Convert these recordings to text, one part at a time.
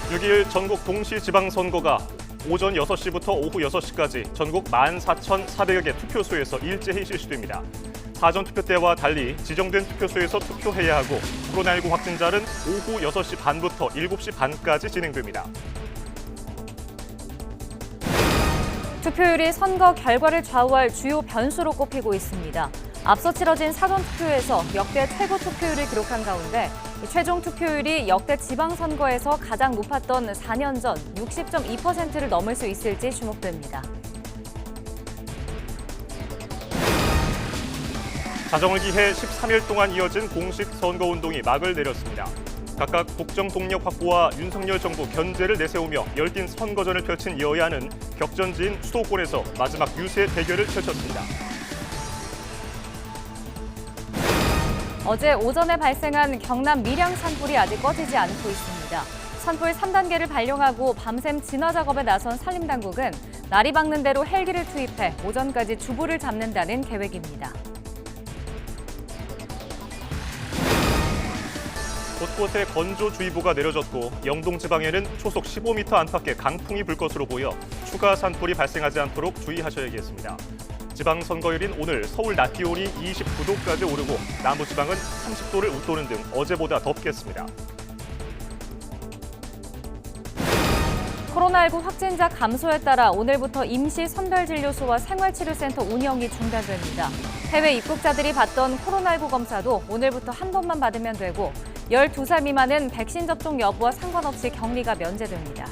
6일 전국 동시 지방선거가 오전 6시부터 오후 6시까지 전국 14,400여 개 투표소에서 일제히 실시됩니다. 사전투표 때와 달리 지정된 투표소에서 투표해야 하고 코로나19 확진자는 오후 6시 반부터 7시 반까지 진행됩니다. 투표율이 선거 결과를 좌우할 주요 변수로 꼽히고 있습니다. 앞서 치러진 사전투표에서 역대 최고 투표율을 기록한 가운데 최종 투표율이 역대 지방선거에서 가장 높았던 4년 전 60.2%를 넘을 수 있을지 주목됩니다. 자정을 기해 13일 동안 이어진 공식 선거운동이 막을 내렸습니다. 각각 국정 동력 확보와 윤석열 정부 견제를 내세우며 열띤 선거전을 펼친 여야는 격전지인 수도권에서 마지막 유세 대결을 펼쳤습니다. 어제 오전에 발생한 경남 밀양 산불이 아직 꺼지지 않고 있습니다. 산불 3단계를 발령하고 밤샘 진화 작업에 나선 산림당국은 날이 밝는 대로 헬기를 투입해 오전까지 주부를 잡는다는 계획입니다. 곳곳에 건조주의보가 내려졌고 영동 지방에는 초속 15m 안팎의 강풍이 불 것으로 보여 추가 산불이 발생하지 않도록 주의하셔야겠습니다. 지방선거일인 오늘 서울 낮 기온이 29도까지 오르고 남부지방은 30도를 웃도는 등 어제보다 덥겠습니다. 코로나19 확진자 감소에 따라 오늘부터 임시 선별진료소와 생활치료센터 운영이 중단됩니다. 해외 입국자들이 받던 코로나19 검사도 오늘부터 한 번만 받으면 되고 12살 미만은 백신 접종 여부와 상관없이 격리가 면제됩니다.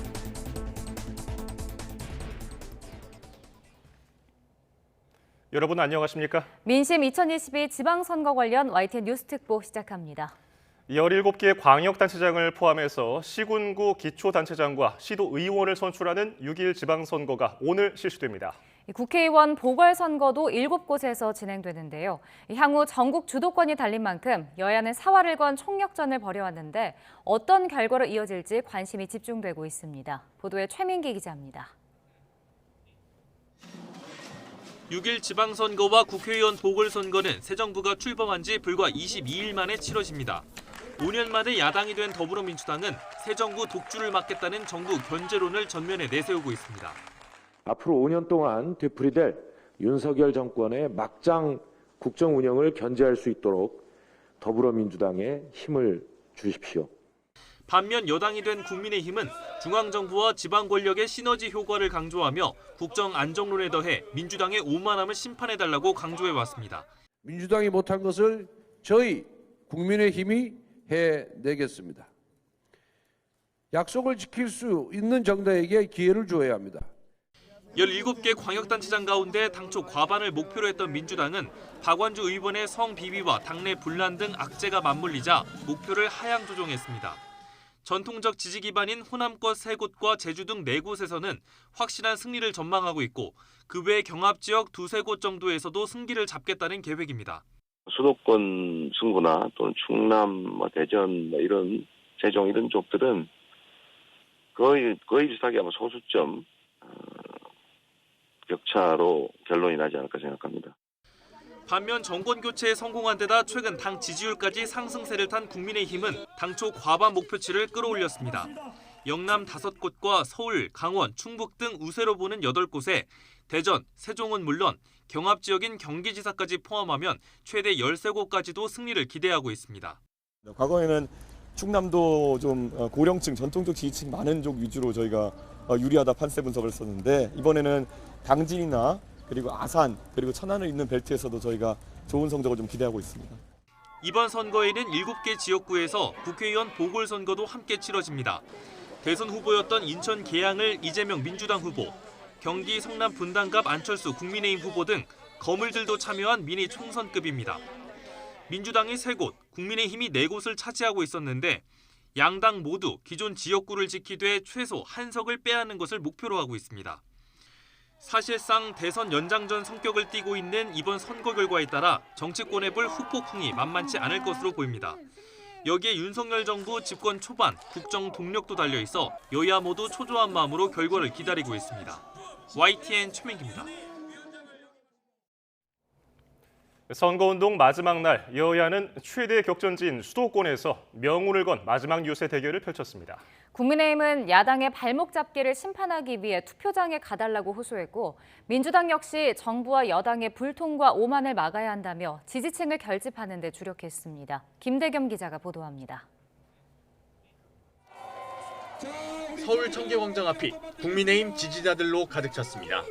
여러분 안녕하십니까? 민심 2022 지방선거 관련 YTN 뉴스특보 시작합니다. 17개 광역단체장을 포함해서 시군구 기초단체장과 시도의원을 선출하는 6일 지방선거가 오늘 실시됩니다. 국회의원 보궐선거도 7곳에서 진행되는데요. 향후 전국 주도권이 달린 만큼 여야는 사활을 건 총력전을 벌여왔는데 어떤 결과로 이어질지 관심이 집중되고 있습니다. 보도에 최민기 기자입니다. 6일 지방선거와 국회의원 보궐선거는 새 정부가 출범한 지 불과 22일 만에 치러집니다. 5년 만에 야당이 된 더불어민주당은 새 정부 독주를 막겠다는 정부 견제론을 전면에 내세우고 있습니다. 앞으로 5년 동안 되풀이될 윤석열 정권의 막장 국정 운영을 견제할 수 있도록 더불어민주당에 힘을 주십시오. 반면 여당이 된 국민의힘은 중앙정부와 지방 권력의 시너지 효과를 강조하며 국정 안정론에 더해 민주당의 오만함을 심판해달라고 강조해왔습니다. 민주당이 못한 것을 저희 국민의힘이 해내겠습니다. 약속을 지킬 수 있는 정당에게 기회를 줘야 합니다. 17개 광역단체장 가운데 당초 과반을 목표로 했던 민주당은 박완주 의원의 성비위와 당내 분란 등 악재가 맞물리자 목표를 하향 조정했습니다. 전통적 지지 기반인 호남권 3곳과 제주 등 4곳에서는 확실한 승리를 전망하고 있고 그 외 경합 지역 2-3곳 정도에서도 승기를 잡겠다는 계획입니다. 수도권 승구나 또는 충남, 대전 이런 세종 이런 쪽들은 거의 비슷하게 아마 소수점 격차로 결론이 나지 않을까 생각합니다. 반면 정권 교체에 성공한 데다 최근 당 지지율까지 상승세를 탄 국민의힘은 당초 과반 목표치를 끌어올렸습니다. 영남 5곳과 서울, 강원, 충북 등 우세로 보는 8곳에 대전, 세종은 물론 경합 지역인 경기지사까지 포함하면 최대 13곳까지도 승리를 기대하고 있습니다. 과거에는 충남도 좀 고령층, 전통적 지지층 많은 쪽 위주로 저희가 유리하다 판세 분석을 썼는데 이번에는 당진이나 그리고 아산, 그리고 천안을 잇는 벨트에서도 저희가 좋은 성적을 좀 기대하고 있습니다. 이번 선거에는 7개 지역구에서 국회의원 보궐선거도 함께 치러집니다. 대선 후보였던 인천 계양을 이재명 민주당 후보, 경기 성남 분당갑 안철수 국민의힘 후보 등 거물들도 참여한 미니 총선급입니다. 민주당이 3곳, 국민의힘이 4곳을 차지하고 있었는데 양당 모두 기존 지역구를 지키되 최소 1석을 빼앗는 것을 목표로 하고 있습니다. 사실상 대선 연장전 성격을 띠고 있는 이번 선거 결과에 따라 정치권에 불 후폭풍이 만만치 않을 것으로 보입니다. 여기에 윤석열 정부 집권 초반 국정 동력도 달려있어 여야 모두 초조한 마음으로 결과를 기다리고 있습니다. YTN 최민기입니다. 선거운동 마지막 날 여야는 최대 격전지인 수도권에서 명운을 건 마지막 유세 대결을 펼쳤습니다. 국민의힘은 야당의 발목 잡기를 심판하기 위해 투표장에 가달라고 호소했고 민주당 역시 정부와 여당의 불통과 오만을 막아야 한다며 지지층을 결집하는 데 주력했습니다. 김대겸 기자가 보도합니다. 서울 청계광장 앞이 국민의힘 지지자들로 가득 찼습니다.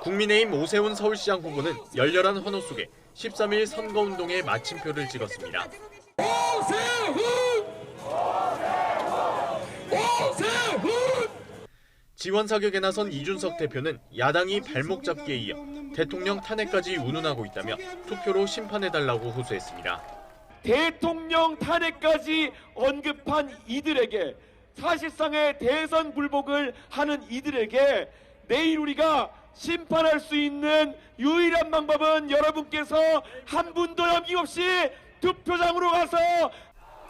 국민의힘 오세훈 서울시장 후보는 열렬한 환호 속에 13일 선거운동에 마침표를 찍었습니다. 지원 사격에 나선 이준석 대표는 야당이 발목 잡기에 이어 대통령 탄핵까지 운운하고 있다며 투표로 심판해달라고 호소했습니다. 대통령 탄핵까지 언급한 이들에게, 사실상의 대선 불복을 하는 이들에게 내일 우리가 심판할 수 있는 유일한 방법은 여러분께서 한 분도 남김없이 투표장으로 가서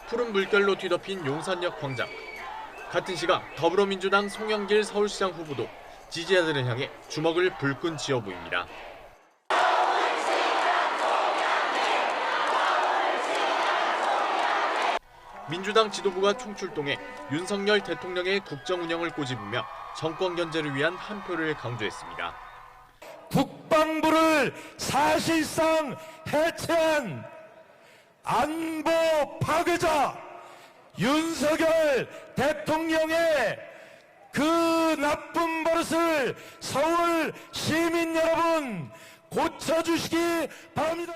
푸른 물결로 뒤덮인 용산역 광장. 같은 시각 더불어민주당 송영길 서울시장 후보도 지지자들을 향해 주먹을 불끈 쥐어 보입니다. 민주당 지도부가 총출동해 윤석열 대통령의 국정 운영을 꼬집으며 정권 견제를 위한 한 표를 강조했습니다. 국방부를 사실상 해체한 안보 파괴자 윤석열 대통령의 그 나쁜 버릇을 서울 시민 여러분 고쳐주시기 바랍니다.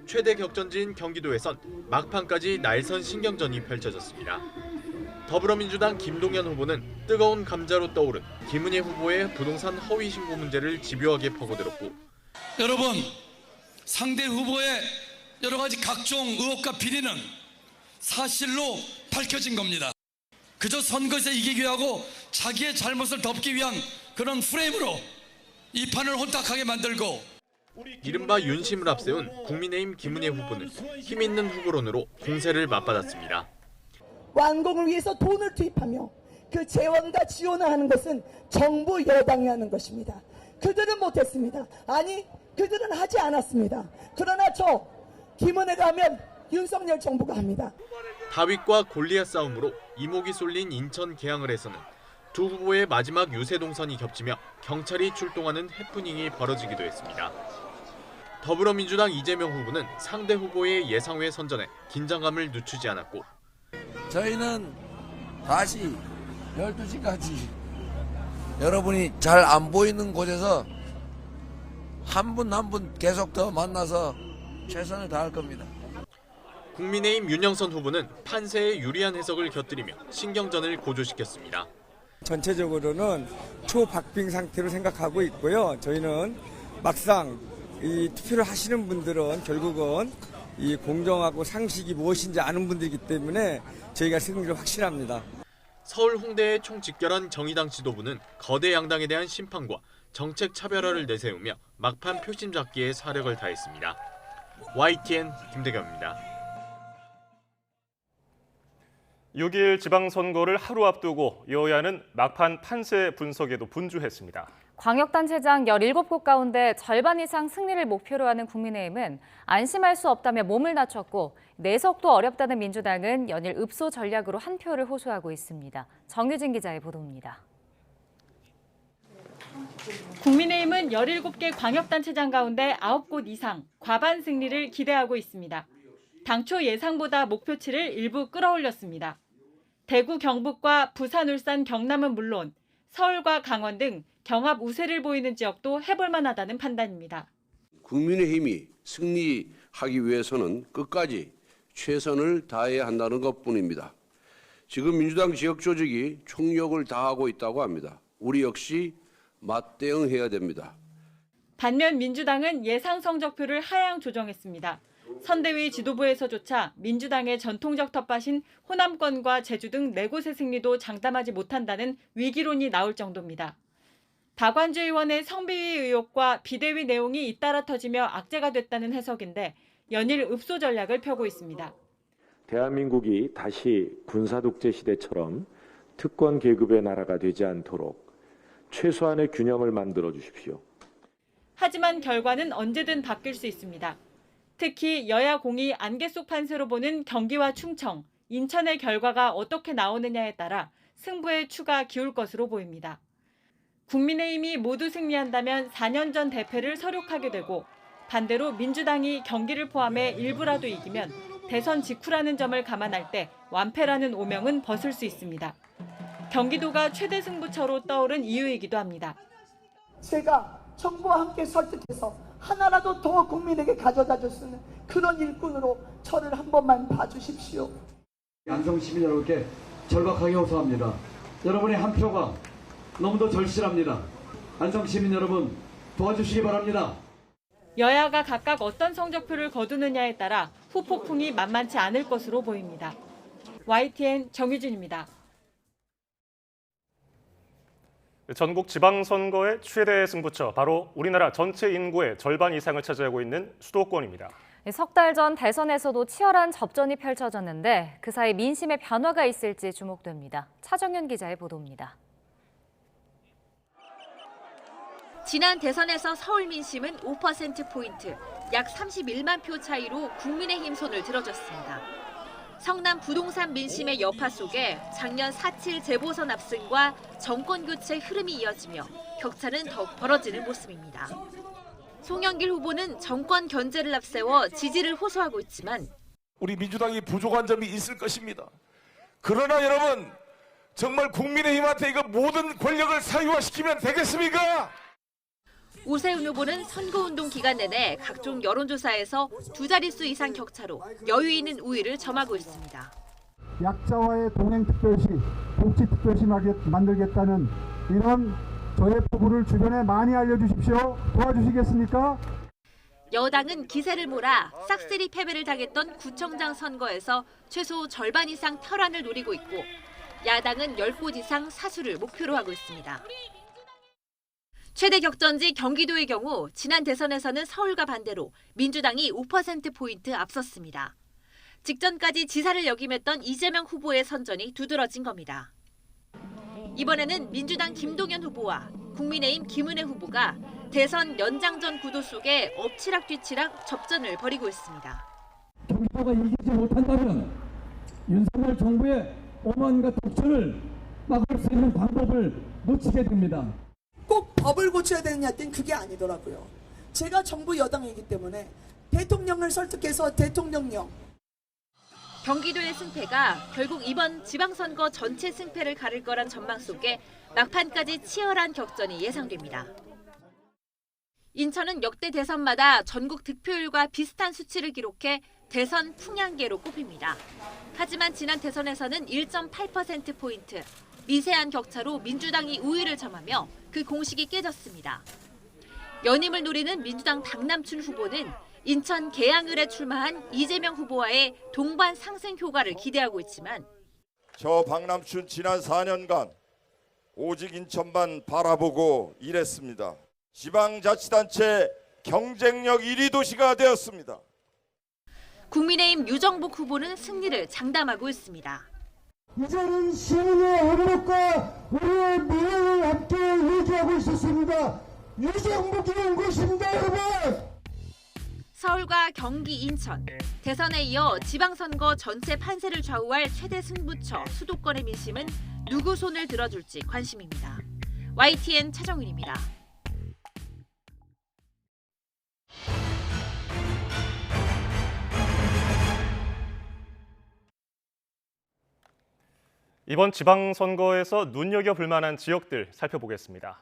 최대 격전지인 경기도에선 막판까지 날선 신경전이 펼쳐졌습니다. 더불어민주당 김동연 후보는 뜨거운 감자로 떠오른 김은혜 후보의 부동산 허위 신고 문제를 집요하게 퍼거들었고, 여러분, 상대 후보의 여러 가지 각종 의혹과 비리는 사실로 밝혀진 겁니다. 그저 선거에서 이기기 위하고 자기의 잘못을 덮기 위한 그런 프레임으로 이 판을 혼탁하게 만들고, 이른바 윤심을 앞세운 국민의힘 김은혜 후보는 힘있는 후보론으로 공세를 맞받았습니다. 완공을 위해서 돈을 투입하며 그 재원과 지원을 하는 것은 정부 여당이 하는 것입니다. 그들은 못했습니다. 아니, 그들은 하지 않았습니다. 그러나 저 김은혜가 하면 윤석열 정부가 합니다. 다윗과 골리앗 싸움으로 이목이 쏠린 인천 계양을에서는 두 후보의 마지막 유세 동선이 겹치며 경찰이 출동하는 해프닝이 벌어지기도 했습니다. 더불어민주당 이재명 후보는 상대 후보의 예상외 선전에 긴장감을 늦추지 않았고, 저희는 다시 12시까지 여러분이 잘 안 보이는 곳에서 한 분 한 분 계속 더 만나서 최선을 다할 겁니다. 국민의힘 윤영선 후보는 판세에 유리한 해석을 곁들이며 신경전을 고조시켰습니다. 전체적으로는 초박빙 상태로 생각하고 있고요. 저희는 막상 이 투표를 하시는 분들은 결국은 이 공정하고 상식이 무엇인지 아는 분들이기 때문에 저희가 승리를 확신합니다. 서울 홍대의 총집결한 정의당 지도부는 거대 양당에 대한 심판과 정책 차별화를 내세우며 막판 표심 잡기에 사력을 다했습니다. YTN 김대겸입니다. 6일 지방선거를 하루 앞두고 여야는 막판 판세 분석에도 분주했습니다. 광역단체장 17곳 가운데 절반 이상 승리를 목표로 하는 국민의힘은 안심할 수 없다며 몸을 낮췄고 내석도 어렵다는 민주당은 연일 읍소 전략으로 한 표를 호소하고 있습니다. 정유진 기자의 보도입니다. 국민의힘은 17개 광역단체장 가운데 9곳 이상 과반 승리를 기대하고 있습니다. 당초 예상보다 목표치를 일부 끌어올렸습니다. 대구, 경북과 부산, 울산, 경남은 물론 서울과 강원 등 경합 우세를 보이는 지역도 해볼 만하다는 판단입니다. 국민의힘이 승리하기 위해서는 끝까지 최선을 다해야 한다는 것뿐입니다. 지금 민주당 지역 조직이 총력을 다하고 있다고 합니다. 우리 역시 맞대응해야 됩니다. 반면 민주당은 예상 성적표를 하향 조정했습니다. 선대위 지도부에서조차 민주당의 전통적 텃밭인 호남권과 제주 등 4곳의 승리도 장담하지 못한다는 위기론이 나올 정도입니다. 박완주 의원의 성비위 의혹과 비대위 내용이 잇따라 터지며 악재가 됐다는 해석인데 연일 읍소 전략을 펴고 있습니다. 대한민국이 다시 군사독재 시대처럼 특권 계급의 나라가 되지 않도록 최소한의 균형을 만들어 주십시오. 하지만 결과는 언제든 바뀔 수 있습니다. 특히 여야 공이 안개 속 판세로 보는 경기와 충청, 인천의 결과가 어떻게 나오느냐에 따라 승부의 추가 기울 것으로 보입니다. 국민의힘이 모두 승리한다면 4년 전 대패를 서력하게 되고 반대로 민주당이 경기를 포함해 일부라도 이기면 대선 직후라는 점을 감안할 때 완패라는 오명은 벗을 수 있습니다. 경기도가 최대 승부처로 떠오른 이유이기도 합니다. 제가 정부와 함께 설득해서 하나라도 더 국민에게 가져다 줄 수 있는 그런 일꾼으로 저를 한 번만 봐주십시오. 안성 시민 여러분께 절박하게 호소합니다. 여러분의 한 표가 너무도 절실합니다. 안성 시민 여러분 도와주시기 바랍니다. 여야가 각각 어떤 성적표를 거두느냐에 따라 후폭풍이 만만치 않을 것으로 보입니다. YTN 정유진입니다. 전국 지방선거의 최대 승부처, 바로 우리나라 전체 인구의 절반 이상을 차지하고 있는 수도권입니다. 석 달 전 대선에서도 치열한 접전이 펼쳐졌는데 그 사이 민심의 변화가 있을지 주목됩니다. 차정현 기자의 보도입니다. 지난 대선에서 서울 민심은 5%포인트, 약 31만 표 차이로 국민의힘 손을 들어줬습니다. 성남 부동산 민심의 여파 속에 작년 4.7 재보선 압승과 정권 교체 흐름이 이어지며 격차는 더욱 벌어지는 모습입니다. 송영길 후보는 정권 견제를 앞세워 지지를 호소하고 있지만 우리 민주당이 부족한 점이 있을 것입니다. 그러나 여러분, 정말 국민의힘한테 이거 모든 권력을 사유화시키면 되겠습니까? 오세훈 후보는 선거운동 기간 내내 각종 여론조사에서 두 자릿수 이상 격차로 여유 있는 우위를 점하고 있습니다. 약자와의 동행특별시, 복지특별시 만들겠다는 이런 저의 포부를 주변에 많이 알려주십시오. 도와주시겠습니까? 여당은 기세를 몰아 싹쓸이 패배를 당했던 구청장 선거에서 최소 절반 이상 탈환을 노리고 있고 야당은 10곳 이상 사수를 목표로 하고 있습니다. 최대 격전지 경기도의 경우 지난 대선에서는 서울과 반대로 민주당이 5%포인트 앞섰습니다. 직전까지 지사를 역임했던 이재명 후보의 선전이 두드러진 겁니다. 이번에는 민주당 김동연 후보와 국민의힘 김은혜 후보가 대선 연장전 구도 속에 엎치락뒤치락 접전을 벌이고 있습니다. 경기도가 이기지 못한다면 윤석열 정부의 오만과 독선을 막을 수 있는 방법을 놓치게 됩니다. 꼭 법을 고쳐야 되느냐 했더니 그게 아니더라고요. 제가 정부 여당이기 때문에 대통령을 설득해서 대통령령. 경기도의 승패가 결국 이번 지방선거 전체 승패를 가를 거란 전망 속에 막판까지 치열한 격전이 예상됩니다. 인천은 역대 대선마다 전국 득표율과 비슷한 수치를 기록해 대선 풍향계로 꼽힙니다. 하지만 지난 대선에서는 1.8%포인트, 미세한 격차로 민주당이 우위를 점하며 그 공식이 깨졌습니다. 연임을 노리는 민주당 박남춘 후보는 인천 계양을에 출마한 이재명 후보와의 동반 상승 효과를 기대하고 있지만 저 박남춘 지난 4년간 오직 인천만 바라보고 일했습니다. 지방자치단체 경쟁력 1위 도시가 되었습니다. 국민의힘 유정복 후보는 승리를 장담하고 있습니다. 이제는 시민의 행복과 우리의 미래를 함께 유지하고 있었습니다. 유정복이 온 것입니다, 여러분. 서울과 경기, 인천, 대선에 이어 지방선거 전체 판세를 좌우할 최대 승부처 수도권의 민심은 누구 손을 들어줄지 관심입니다. YTN 차정윤입니다. 이번 지방선거에서 눈여겨볼 만한 지역들 살펴보겠습니다.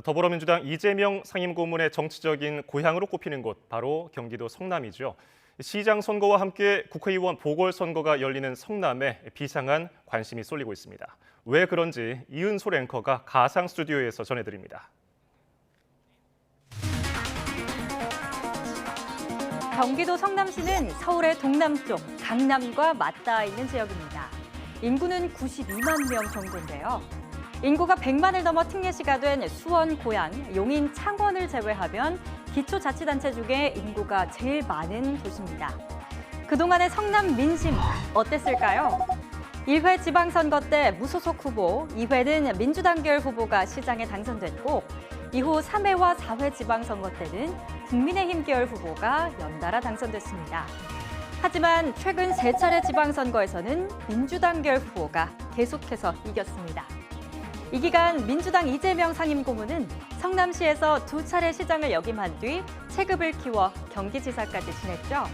더불어민주당 이재명 상임고문의 정치적인 고향으로 꼽히는 곳, 바로 경기도 성남이죠. 시장 선거와 함께 국회의원 보궐선거가 열리는 성남에 비상한 관심이 쏠리고 있습니다. 왜 그런지 이은솔 앵커가 가상 스튜디오에서 전해드립니다. 경기도 성남시는 서울의 동남쪽 강남과 맞닿아 있는 지역입니다. 인구는 92만 명 정도인데요. 인구가 100만을 넘어 특례시가 된 수원, 고양, 용인, 창원을 제외하면 기초자치단체 중에 인구가 제일 많은 도시입니다. 그동안의 성남 민심 어땠을까요? 1회 지방선거 때 무소속 후보, 2회는 민주당계열 후보가 시장에 당선됐고 이후 3회와 4회 지방선거 때는 국민의힘 계열 후보가 연달아 당선됐습니다. 하지만 최근 3차례 지방선거에서는 민주당계 후보가 계속해서 이겼습니다. 이 기간 민주당 이재명 상임고문은 성남시에서 2차례 시장을 역임한 뒤 체급을 키워 경기지사까지 지냈죠.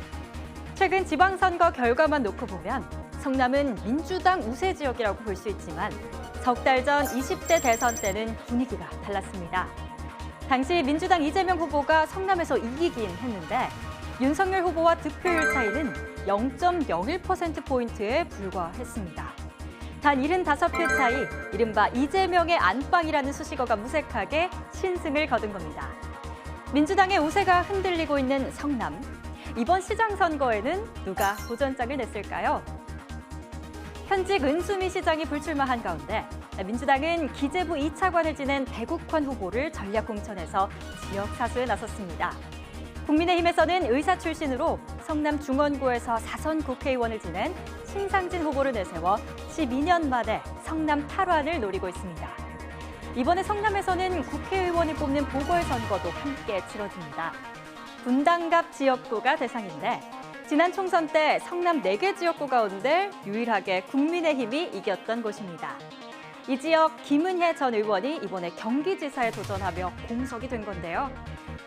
최근 지방선거 결과만 놓고 보면 성남은 민주당 우세 지역이라고 볼 수 있지만 석 달 전 20대 대선 때는 분위기가 달랐습니다. 당시 민주당 이재명 후보가 성남에서 이기긴 했는데 윤석열 후보와 득표율 차이는 0.01%포인트에 불과했습니다. 단 75표 차이, 이른바 이재명의 안방이라는 수식어가 무색하게 신승을 거둔 겁니다. 민주당의 우세가 흔들리고 있는 성남. 이번 시장 선거에는 누가 도전장을 냈을까요? 현직 은수미 시장이 불출마한 가운데 민주당은 기재부 2차관을 지낸 배국환 후보를 전략 공천해서 지역 사수에 나섰습니다. 국민의힘에서는 의사 출신으로 성남 중원구에서 4선 국회의원을 지낸 신상진 후보를 내세워 12년 만에 성남 탈환을 노리고 있습니다. 이번에 성남에서는 국회의원을 뽑는 보궐선거도 함께 치러집니다. 분당갑 지역구가 대상인데 지난 총선 때 성남 4개 지역구 가운데 유일하게 국민의힘이 이겼던 곳입니다. 이 지역 김은혜 전 의원이 이번에 경기지사에 도전하며 공석이 된 건데요.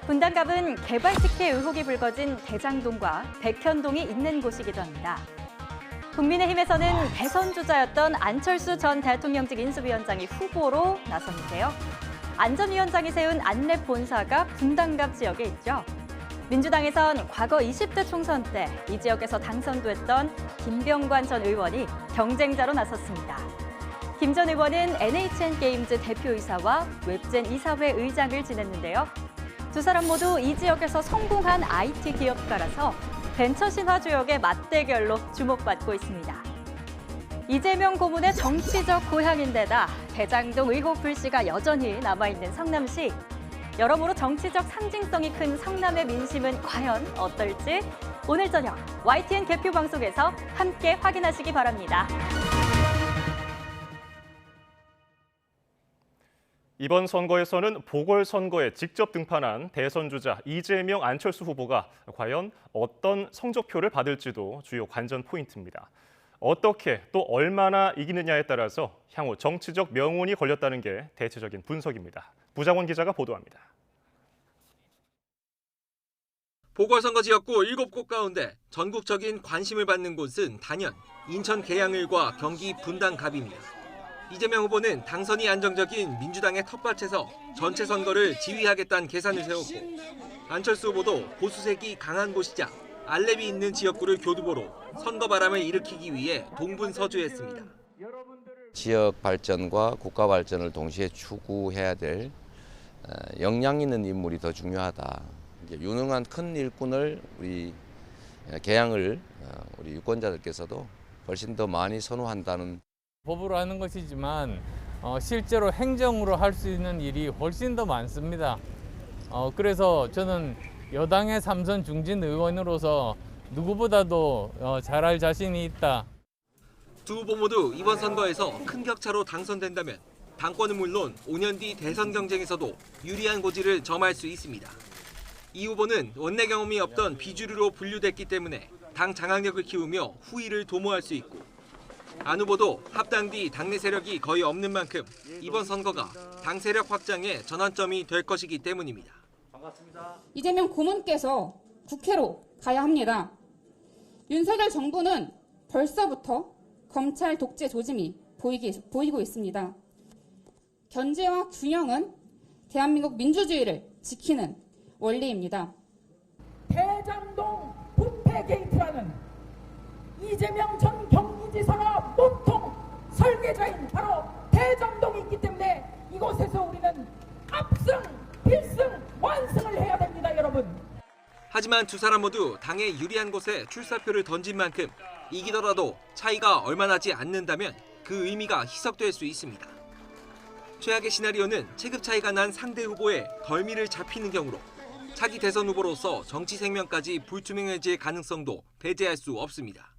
분당갑은 개발 특혜 의혹이 불거진 대장동과 백현동이 있는 곳이기도 합니다. 국민의힘에서는 대선 주자였던 안철수 전 대통령직 인수위원장이 후보로 나섰는데요. 안전위원장이 세운 안랩 본사가 분당갑 지역에 있죠. 민주당에선 과거 20대 총선 때 이 지역에서 당선도 했던 김병관 전 의원이 경쟁자로 나섰습니다. 김 전 의원은 NHN게임즈 대표이사와 웹젠 이사회 의장을 지냈는데요. 두 사람 모두 이 지역에서 성공한 IT 기업가라서 벤처 신화 주역의 맞대결로 주목받고 있습니다. 이재명 고문의 정치적 고향인데다 대장동 의혹 불씨가 여전히 남아있는 성남시. 여러모로 정치적 상징성이 큰 성남의 민심은 과연 어떨지 오늘 저녁 YTN 개표 방송에서 함께 확인하시기 바랍니다. 이번 선거에서는 보궐선거에 직접 등판한 대선 주자 이재명, 안철수 후보가 과연 어떤 성적표를 받을지도 주요 관전 포인트입니다. 어떻게 또 얼마나 이기느냐에 따라서 향후 정치적 명운이 걸렸다는 게 대체적인 분석입니다. 부장원 기자가 보도합니다. 보궐선거 지역구 7곳 가운데 전국적인 관심을 받는 곳은 단연 인천 계양을과 경기 분당갑입니다. 이재명 후보는 당선이 안정적인 민주당의 텃밭에서 전체 선거를 지휘하겠다는 계산을 세웠고 안철수 후보도 보수색이 강한 곳이자 알렙이 있는 지역구를 교두보로 선거 바람을 일으키기 위해 동분서주했습니다. 지역 발전과 국가 발전을 동시에 추구해야 될 역량 있는 인물이 더 중요하다. 유능한 큰 일꾼을 우리 계양을 우리 유권자들께서도 훨씬 더 많이 선호한다는. 법으로 하는 것이지만 실제로 행정으로 할 수 있는 일이 훨씬 더 많습니다. 그래서 저는 여당의 3선 중진 의원으로서 누구보다도 잘할 자신이 있다. 두 후보 모두 이번 선거에서 큰 격차로 당선된다면 당권은 물론 5년 뒤 대선 경쟁에서도 유리한 고지를 점할 수 있습니다. 이 후보는 원내 경험이 없던 비주류로 분류됐기 때문에 당 장악력을 키우며 후위를 도모할 수 있고 안 후보도 합당 뒤 당내 세력이 거의 없는 만큼 이번 선거가 당 세력 확장의 전환점이 될 것이기 때문입니다. 이재명 고문께서 국회로 가야 합니다. 윤석열 정부는 벌써부터 검찰 독재 조짐이 보이고 있습니다. 견제와 균형은 대한민국 민주주의를 지키는 원리입니다. 대장동 부패 게이트라는 이재명 전 경기지사가 몸통 설계자인 바로 대장동이 있기 때문에 이곳에서 우리는 압승, 필승, 완승을 해야 됩니다, 여러분. 하지만 두 사람 모두 당에 유리한 곳에 출사표를 던진 만큼 이기더라도 차이가 얼마 나지 않는다면 그 의미가 희석될 수 있습니다. 최악의 시나리오는 체급 차이가 난 상대 후보의 덜미를 잡히는 경우로 차기 대선 후보로서 정치 생명까지 불투명해질 가능성도 배제할 수 없습니다.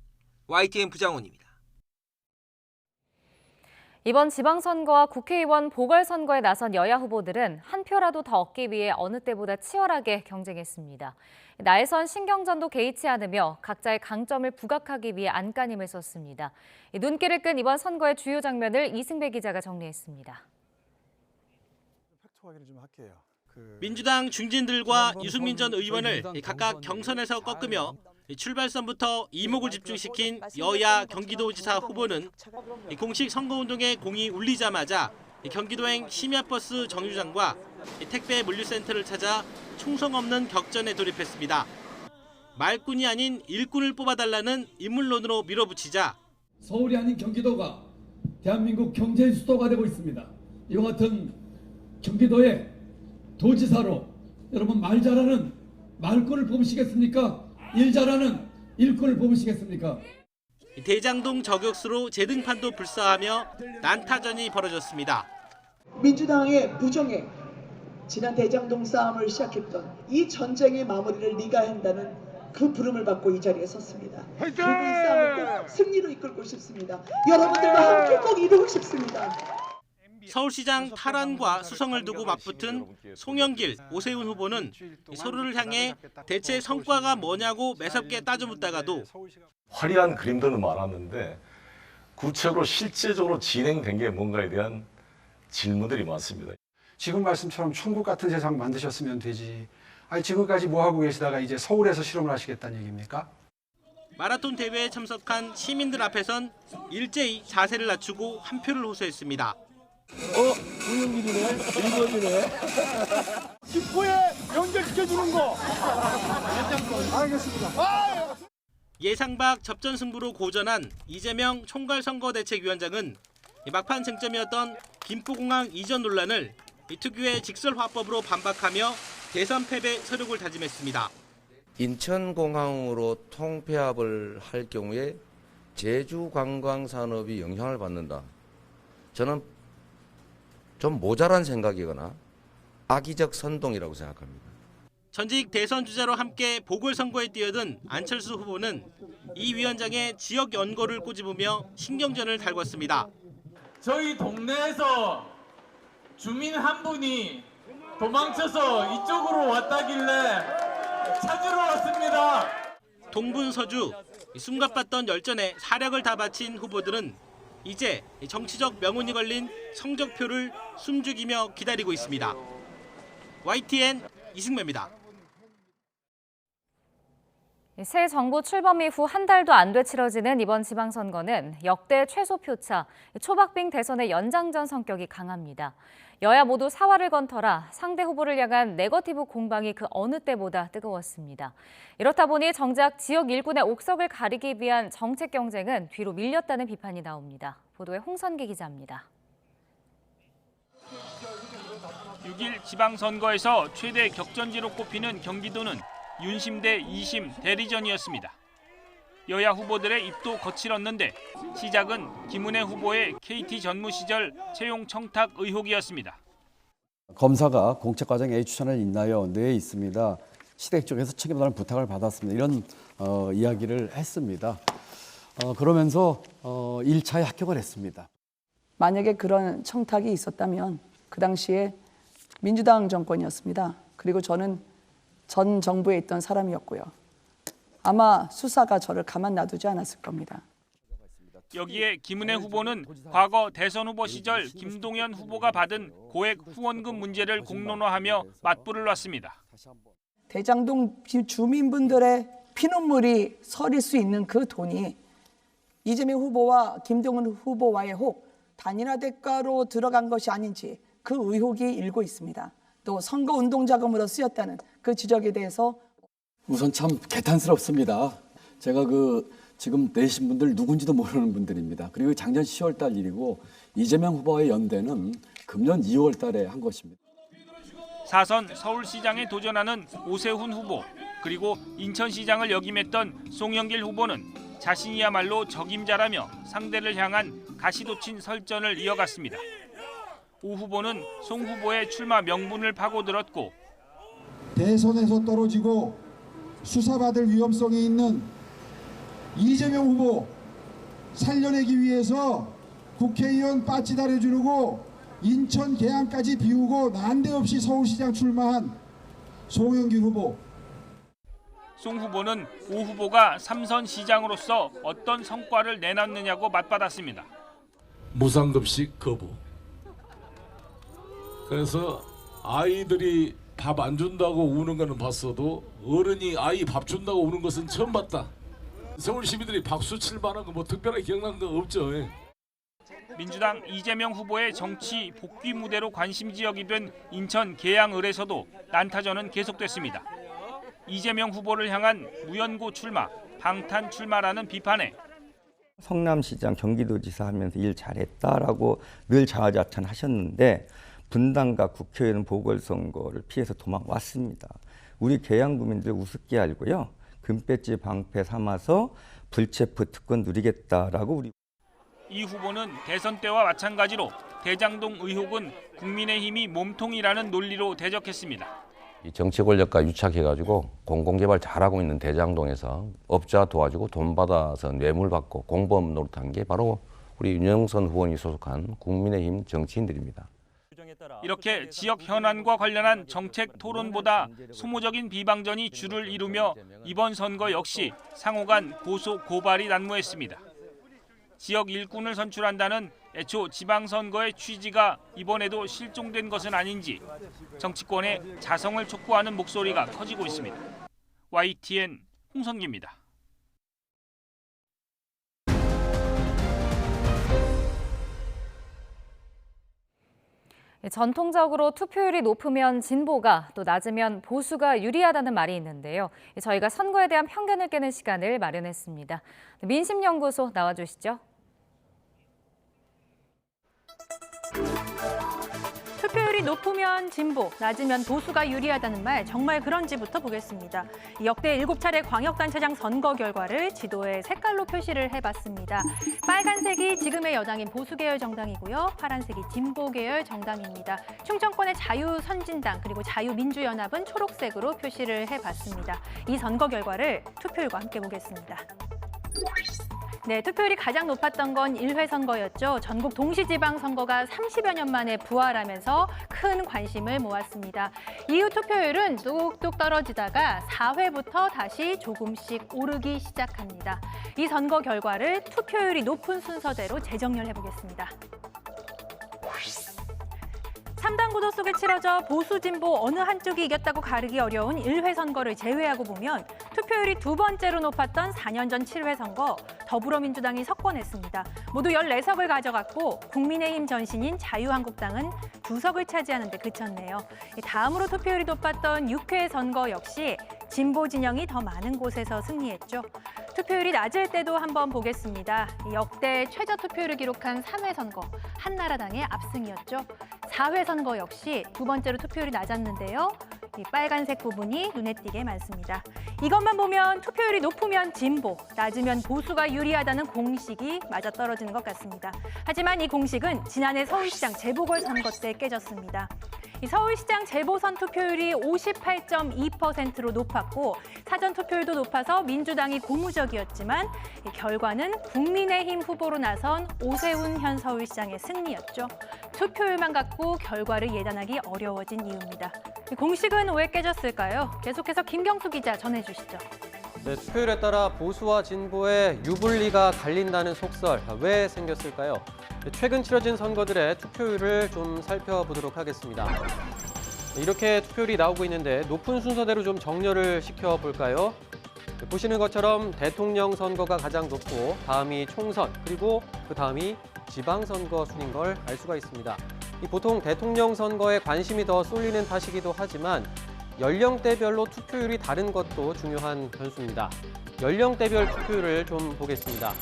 YTN 부장원입니다. 이번 지방선거와 국회의원 보궐선거에 나선 여야 후보들은 한 표라도 더 얻기 위해 어느 때보다 치열하게 경쟁했습니다. 나에선 신경전도 개의치 않으며 각자의 강점을 부각하기 위해 안간힘을 썼습니다. 눈길을 끈 이번 선거의 주요 장면을 이승배 기자가 정리했습니다. 민주당 중진들과 유승민 전 의원을 각각 경선에서 꺾으며 출발선부터 이목을 집중시킨 여야 경기도지사 후보는 공식 선거운동의 공이 울리자마자 경기도행 심야버스 정류장과 택배 물류센터를 찾아 총성 없는 격전에 돌입했습니다. 말꾼이 아닌 일꾼을 뽑아달라는 인물론으로 밀어붙이자 서울이 아닌 경기도가 대한민국 경제 수도가 되고 있습니다. 이와 같은 경기도의 도지사로 여러분 말 잘하는 말꾼을 뽑으시겠습니까? 일 잘하는 일꾼을 뽑으시겠습니까? 대장동 저격수로 재등판도 불사하며 난타전이 벌어졌습니다. 민주당의 부정에 지난 대장동 싸움을 시작했던 이 전쟁의 마무리를 네가 한다는 그 부름을 받고 이 자리에 섰습니다. 그리고 이 싸움을 꼭 승리로 이끌고 싶습니다. 여러분들과 함께 꼭 이루고 싶습니다. 서울시장 탈환과 수성을 두고 맞붙은 송영길, 오세훈 후보는 서로를 향해 대체 성과가 뭐냐고 매섭게 따져묻다가도 화려한 그림들은 많았는데 구체적으로 실제적으로 진행된 게 뭔가에 대한 질문들이 많습니다. 지금 말씀처럼 천국 같은 세상 만드셨으면 되지. 아니 지금까지 뭐 하고 계시다가 이제 서울에서 실험을 하시겠다는 얘기입니까? 마라톤 대회에 참석한 시민들 앞에선 일제히 자세를 낮추고 한 표를 호소했습니다. 송영길이네. 1번이네. 10호에 연결시켜주는 거. 알겠습니다. 예상 밖 접전 승부로 고전한 이재명 총괄선거대책위원장은 막판 쟁점이었던 김포공항 이전 논란을 특유의 직설화법으로 반박하며 대선 패배 서력을 다짐했습니다. 인천공항으로 통폐합을 할 경우에 제주 관광 산업이 영향을 받는다. 저는 좀 모자란 생각이거나 악의적 선동이라고 생각합니다. 전직 대선 주자로 함께 보궐선거에 뛰어든 안철수 후보는 이 위원장의 지역 연고를 꼬집으며 신경전을 달궜습니다. 저희 동네에서 주민 한 분이 도망쳐서 이쪽으로 왔다길래 찾으러 왔습니다. 동분서주, 숨가빴던 열전에 사력을 다 바친 후보들은 이제 정치적 명운이 걸린 성적표를 숨죽이며 기다리고 있습니다. YTN 이승배입니다. 새 정부 출범 이후 한 달도 안 돼 치러지는 이번 지방선거는 역대 최소 표차, 초박빙 대선의 연장전 성격이 강합니다. 여야 모두 사활을 건터라 상대 후보를 향한 네거티브 공방이 그 어느 때보다 뜨거웠습니다. 이렇다 보니 정작 지역 일군의 옥석을 가리기 위한 정책 경쟁은 뒤로 밀렸다는 비판이 나옵니다. 보도에 홍선기 기자입니다. 6일 지방선거에서 최대 격전지로 꼽히는 경기도는 윤심 대 이심 대리전이었습니다. 여야 후보들의 입도 거칠었는데 시작은 김은혜 후보의 KT 전무 시절 채용 청탁 의혹이었습니다. 검사가 공채과정 A 추천을 인하여 내에 있습니다. 시댁 쪽에서 책임다는 부탁을 받았습니다. 이런 이야기를 했습니다. 그러면서 1차에 합격을 했습니다. 만약에 그런 청탁이 있었다면 그 당시에 민주당 정권이었습니다. 그리고 저는 전 정부에 있던 사람이었고요. 아마 수사가 저를 가만 놔두지 않았을 겁니다. 여기에 김은혜 후보는 과거 대선 후보 시절 김동연 후보가 받은 고액 후원금 문제를 공론화하며 맞불을 놨습니다. 대장동 주민분들의 피눈물이 서릴 수 있는 그 돈이 이재명 후보와 김동연 후보와의 혹 단일화 대가로 들어간 것이 아닌지 그 의혹이 일고 있습니다. 또 선거운동 자금으로 쓰였다는 그 지적에 대해서 우선 참 개탄스럽습니다. 제가 지금 내신 분들 누군지도 모르는 분들입니다. 그리고 작년 10월 달 일이고 이재명 후보와의 연대는 금년 2월 달에 한 것입니다. 4선 서울시장에 도전하는 오세훈 후보 그리고 인천시장을 역임했던 송영길 후보는 자신이야말로 적임자라며 상대를 향한 가시돋친 설전을 이어갔습니다. 오 후보는 송 후보의 출마 명분을 파고들었고 대선에서 떨어지고 수사받을 위험성이 있는 이재명 후보 살려내기 위해서 국회의원 빠찌 다려주르고 인천 계양까지 비우고 난데없이 서울시장 출마한 송영길 후보. 송 후보는 오 후보가 3선 시장으로서 어떤 성과를 내놨느냐고 맞받았습니다. 무상급식 거부. 그래서 아이들이 밥 안 준다고 우는 거는 봤어도 어른이 아이 밥 준다고 우는 것은 처음 봤다. 서울 시민들이 박수 칠 만한 거 뭐 특별하게 기억난 거 없죠. 민주당 이재명 후보의 정치 복귀 무대로 관심 지역이 된 인천 계양을에서도 난타전은 계속됐습니다. 이재명 후보를 향한 무연고 출마, 방탄 출마라는 비판에 성남시장 경기도지사 하면서 일 잘했다라고 늘 자화자찬하셨는데 분당과 국회의원 보궐선거를 피해서 도망왔습니다. 우리 계양구민들 우습게 알고요. 금배지 방패 삼아서 불체포 특권 누리겠다라고 이 후보는 대선 때와 마찬가지로 대장동 의혹은 국민의힘이 몸통이라는 논리로 대적했습니다. 이 정치 권력과 유착해가지고 공공개발 잘하고 있는 대장동에서 업자 도와주고 돈 받아서 뇌물 받고 공범 노릇한 게 바로 우리 윤영선 후보님이 소속한 국민의힘 정치인들입니다. 이렇게 지역 현안과 관련한 정책 토론보다 소모적인 비방전이 주를 이루며 이번 선거 역시 상호 간 고소 고발이 난무했습니다. 지역 일꾼을 선출한다는 애초 지방선거의 취지가 이번에도 실종된 것은 아닌지 정치권의 자성을 촉구하는 목소리가 커지고 있습니다. YTN 홍성기입니다. 전통적으로 투표율이 높으면 진보가, 또 낮으면 보수가 유리하다는 말이 있는데요. 저희가 선거에 대한 편견을 깨는 시간을 마련했습니다. 민심연구소 나와주시죠. 투표율이 높으면 진보, 낮으면 보수가 유리하다는 말 정말 그런지부터 보겠습니다. 역대 7차례 광역단체장 선거 결과를 지도에 색깔로 표시를 해봤습니다. 빨간색이 지금의 여당인 보수계열 정당이고요. 파란색이 진보계열 정당입니다. 충청권의 자유선진당 그리고 자유민주연합은 초록색으로 표시를 해봤습니다. 이 선거 결과를 투표율과 함께 보겠습니다. 네, 투표율이 가장 높았던 건 1회 선거였죠. 전국 동시지방선거가 30여 년 만에 부활하면서 큰 관심을 모았습니다. 이후 투표율은 뚝뚝 떨어지다가 4회부터 다시 조금씩 오르기 시작합니다. 이 선거 결과를 투표율이 높은 순서대로 재정렬해보겠습니다. 3단 구도 속에 치러져 보수 진보 어느 한쪽이 이겼다고 가르기 어려운 1회 선거를 제외하고 보면 투표율이 두 번째로 높았던 4년 전 7회 선거 더불어민주당이 석권했습니다. 모두 14석을 가져갔고 국민의힘 전신인 자유한국당은 2석을 차지하는 데 그쳤네요. 다음으로 투표율이 높았던 6회 선거 역시 진보 진영이 더 많은 곳에서 승리했죠. 투표율이 낮을 때도 한번 보겠습니다. 역대 최저 투표율을 기록한 3회 선거, 한나라당의 압승이었죠. 4회 선거 역시 두 번째로 투표율이 낮았는데요. 이 빨간색 부분이 눈에 띄게 많습니다. 이것만 보면 투표율이 높으면 진보, 낮으면 보수가 유리하다는 공식이 맞아떨어지는 것 같습니다. 하지만 이 공식은 지난해 서울시장 재보궐선거 때 깨졌습니다. 이 서울시장 재보선 투표율이 58.2%로 높았고 사전 투표율도 높아서 민주당이 고무적이었지만 이 결과는 국민의힘 후보로 나선 오세훈 현 서울시장의 승리였죠. 투표율만 갖고 결과를 예단하기 어려워진 이유입니다. 이 공식은 왜 깨졌을까요? 계속해서 김경수 기자 전해주시죠. 네, 투표율에 따라 보수와 진보의 유불리가 갈린다는 속설 왜 생겼을까요? 최근 치러진 선거들의 투표율을 좀 살펴보도록 하겠습니다. 이렇게 투표율이 나오고 있는데 높은 순서대로 좀 정렬을 시켜볼까요? 보시는 것처럼 대통령 선거가 가장 높고 다음이 총선 그리고 그 다음이 지방선거 순인 걸 알 수가 있습니다. 보통 대통령 선거에 관심이 더 쏠리는 탓이기도 하지만 연령대별로 투표율이 다른 것도 중요한 변수입니다. 연령대별 투표율을 좀 보겠습니다.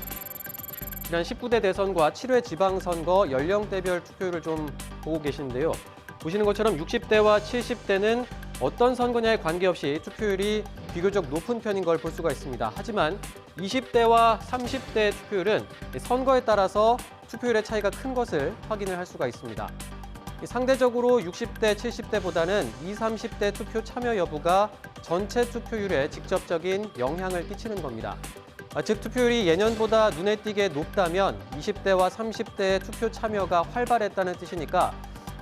지난 19대 대선과 7회 지방선거 연령대별 투표율을 좀 보고 계시는데요. 보시는 것처럼 60대와 70대는 어떤 선거냐에 관계없이 투표율이 비교적 높은 편인 걸 볼 수가 있습니다. 하지만 20대와 30대의 투표율은 선거에 따라서 투표율의 차이가 큰 것을 확인을 할 수가 있습니다. 상대적으로 60대, 70대보다는 20, 30대 투표 참여 여부가 전체 투표율에 직접적인 영향을 끼치는 겁니다. 즉 투표율이 예년보다 눈에 띄게 높다면 20대와 30대의 투표 참여가 활발했다는 뜻이니까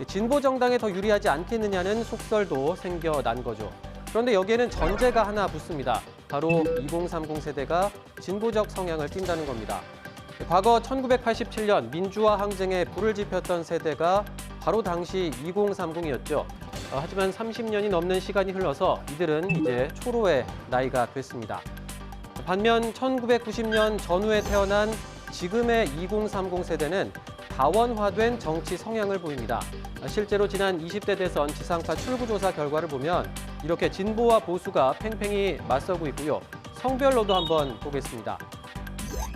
진보 정당에 더 유리하지 않겠느냐는 속설도 생겨난 거죠. 그런데 여기에는 전제가 하나 붙습니다. 바로 2030 세대가 진보적 성향을 띈다는 겁니다. 과거 1987년 민주화 항쟁에 불을 지폈던 세대가 바로 당시 2030이었죠. 하지만 30년이 넘는 시간이 흘러서 이들은 이제 초로의 나이가 됐습니다. 반면 1990년 전후에 태어난 지금의 2030 세대는 다원화된 정치 성향을 보입니다. 실제로 지난 20대 대선 지상파 출구조사 결과를 보면 이렇게 진보와 보수가 팽팽히 맞서고 있고요. 성별로도 한번 보겠습니다.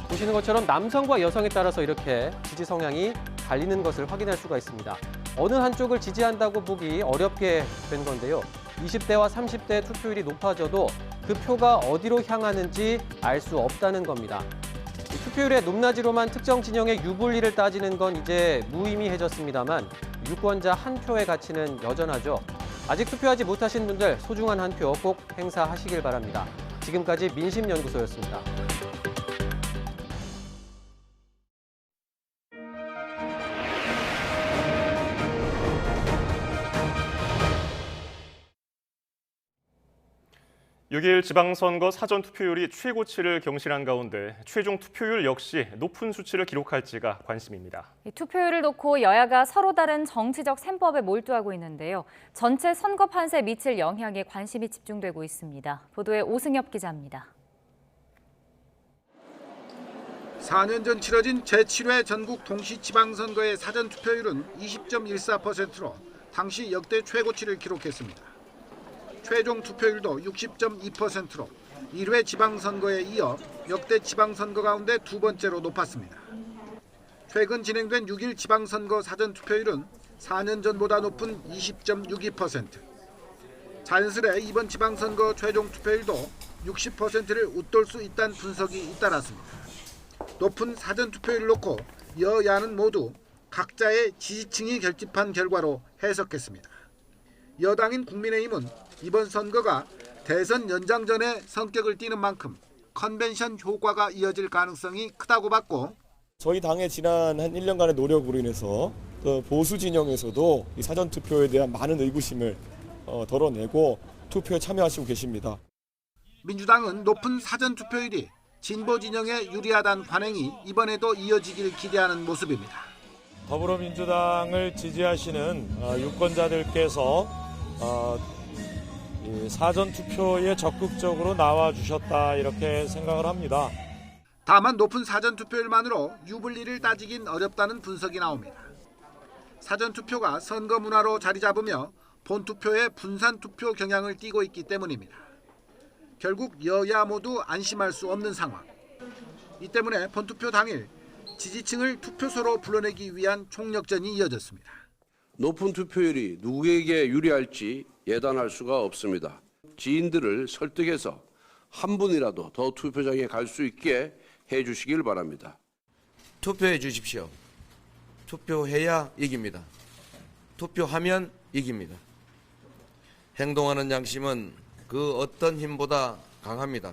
보시는 것처럼 남성과 여성에 따라서 이렇게 지지 성향이 갈리는 것을 확인할 수가 있습니다. 어느 한쪽을 지지한다고 보기 어렵게 된 건데요. 20대와 30대의 투표율이 높아져도 그 표가 어디로 향하는지 알 수 없다는 겁니다. 투표율의 높낮이로만 특정 진영의 유불리를 따지는 건 이제 무의미해졌습니다만 유권자 한 표의 가치는 여전하죠. 아직 투표하지 못하신 분들 소중한 한 표 꼭 행사하시길 바랍니다. 지금까지 민심연구소였습니다. (6일) 지방선거 사전투표율이 최고치를 경신한 가운데 최종 투표율 역시 높은 수치를 기록할지가 관심입니다. 투표율을 놓고 여야가 서로 다른 정치적 셈법에 몰두하고 있는데요. 전체 선거 판세에 미칠 영향에 관심이 집중되고 있습니다. 보도에 오승엽 기자입니다. 4년 전 치러진 제7회 전국 동시지방선거의 사전투표율은 20.14%로 당시 역대 최고치를 기록했습니다. 최종 투표율도 60.2%로 1회 지방선거에 이어 역대 지방선거 가운데 두 번째로 높았습니다. 최근 진행된 6일 지방선거 사전투표율은 4년 전보다 높은 20.62%. 자연스레 이번 지방선거 최종 투표율도 60%를 웃돌 수 있다는 분석이 잇따랐습니다. 높은 사전투표율을 놓고 여야는 모두 각자의 지지층이 결집한 결과로 해석했습니다. 여당인 국민의힘은 이번 선거가 대선 연장전의 성격을 띠는 만큼 컨벤션 효과가 이어질 가능성이 크다고 봤고, 저희 당의 지난 한 1년간의 노력으로 인해서 보수 진영에서도 이 사전투표에 대한 많은 의구심을 덜어내고 투표에 참여하시고 계십니다. 민주당은 높은 사전투표율이 진보 진영에 유리하다는 관행이 이번에도 이어지길 기대하는 모습입니다. 더불어민주당을 지지하시는 유권자들께서 사전투표에 적극적으로 나와주셨다 이렇게 생각을 합니다. 다만 높은 사전투표율만으로 유불리를 따지긴 어렵다는 분석이 나옵니다. 사전투표가 선거 문화로 자리 잡으며 본투표의 분산투표 경향을 띠고 있기 때문입니다. 결국 여야 모두 안심할 수 없는 상황. 이 때문에 본투표 당일 지지층을 투표소로 불러내기 위한 총력전이 이어졌습니다. 높은 투표율이 누구에게 유리할지 예단할 수가 없습니다. 지인들을 설득해서 한 분이라도 더 투표장에 갈 수 있게 해주시길 바랍니다. 투표해 주십시오. 투표해야 이깁니다. 투표하면 이깁니다. 행동하는 양심은 그 어떤 힘보다 강합니다.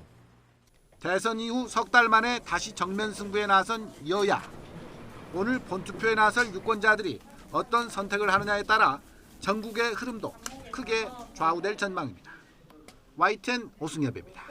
대선 이후 석 달 만에 다시 정면 승부에 나선 여야. 오늘 본투표에 나설 유권자들이 어떤 선택을 하느냐에 따라 전국의 흐름도 크게 좌우될 전망입니다. YTN 오승엽입니다.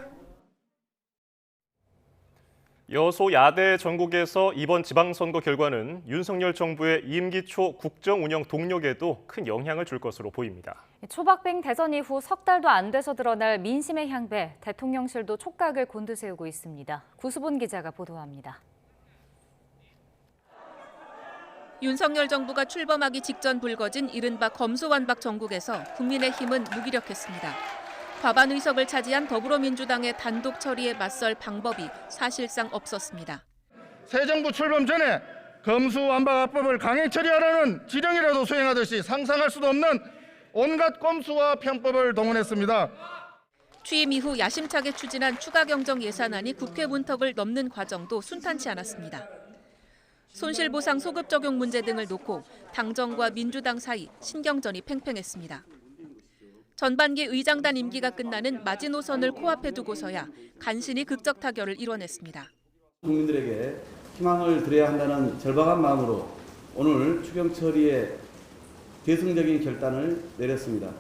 여소야대 전국에서 이번 지방선거 결과는 윤석열 정부의 임기 초 국정 운영 동력에도 큰 영향을 줄 것으로 보입니다. 초박빙 대선 이후 석 달도 안 돼서 드러날 민심의 향배, 대통령실도 촉각을 곤두세우고 있습니다. 구수본 기자가 보도합니다. 윤석열 정부가 출범하기 직전 불거진 이른바 검수완박 전국에서 국민의힘은 무기력했습니다. 과반 의석을 차지한 더불어민주당의 단독 처리에 맞설 방법이 사실상 없었습니다. 새 정부 출범 전에 검수완박법을 강행 처리하라는 지령이라도 수행하듯이 상상할 수도 없는 온갖 꼼수와 편법을 동원했습니다. 취임 이후 야심차게 추진한 추가 경정 예산안이 국회 문턱을 넘는 과정도 순탄치 않았습니다. 손실보상 소급 적용 문제 등을 놓고 당정과 민주당 사이 신경전이 팽팽했습니다. 전반기 의장단 임기가 끝나는 마지노선을 코앞에 두고서야 간신히 극적 타결을 이뤄냈습니다. 국민들에게 희망을 드려야 한다는 절박한 마음으로 오늘 추경 처리에 대승적인 결단을 내렸습니다.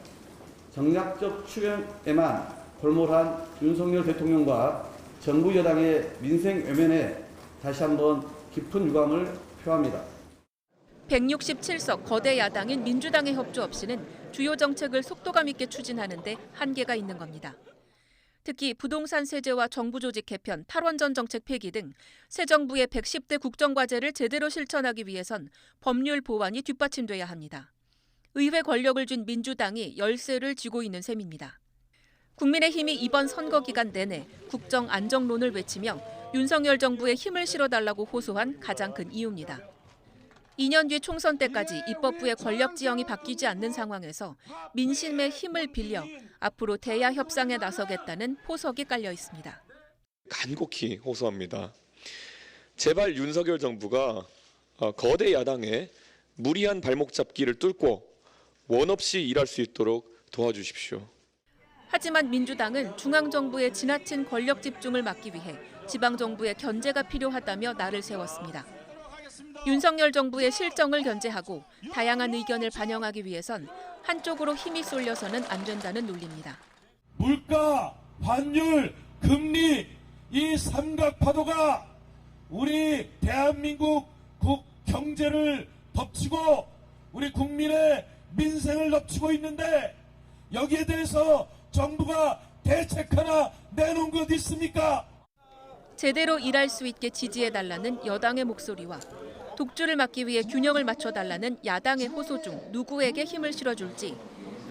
정략적 추경에만 골몰한 윤석열 대통령과 정부 여당의 민생 외면에 다시 한번 깊은 유감을 표합니다. 167석 거대 야당인 민주당의 협조 없이는 주요 정책을 속도감 있게 추진하는 데 한계가 있는 겁니다. 특히 부동산 세제와 정부 조직 개편, 탈원전 정책 폐기 등 새 정부의 110대 국정과제를 제대로 실천하기 위해선 법률 보완이 뒷받침돼야 합니다. 의회 권력을 쥔 민주당이 열세를 쥐고 있는 셈입니다. 국민의힘이 이번 선거 기간 내내 국정 안정론을 외치며 윤석열 정부에 힘을 실어달라고 호소한 가장 큰 이유입니다. 2년 뒤 총선 때까지 입법부의 권력 지형이 바뀌지 않는 상황에서 민심의 힘을 빌려 앞으로 대야 협상에 나서겠다는 포석이 깔려 있습니다. 간곡히 호소합니다. 제발 윤석열 정부가 거대 야당의 무리한 발목 잡기를 뚫고 원 없이 일할 수 있도록 도와주십시오. 하지만 민주당은 중앙정부의 지나친 권력 집중을 막기 위해 지방정부의 견제가 필요하다며 날을 세웠습니다. 윤석열 정부의 실정을 견제하고 다양한 의견을 반영하기 위해선 한쪽으로 힘이 쏠려서는 안 된다는 논리입니다. 물가, 환율, 금리 이 삼각파도가 우리 대한민국 경제를 덮치고 우리 국민의 민생을 덮치고 있는데 여기에 대해서 정부가 대책 하나 내놓은 것 있습니까? 제대로 일할 수 있게 지지해달라는 여당의 목소리와 독주를 막기 위해 균형을 맞춰달라는 야당의 호소 중 누구에게 힘을 실어줄지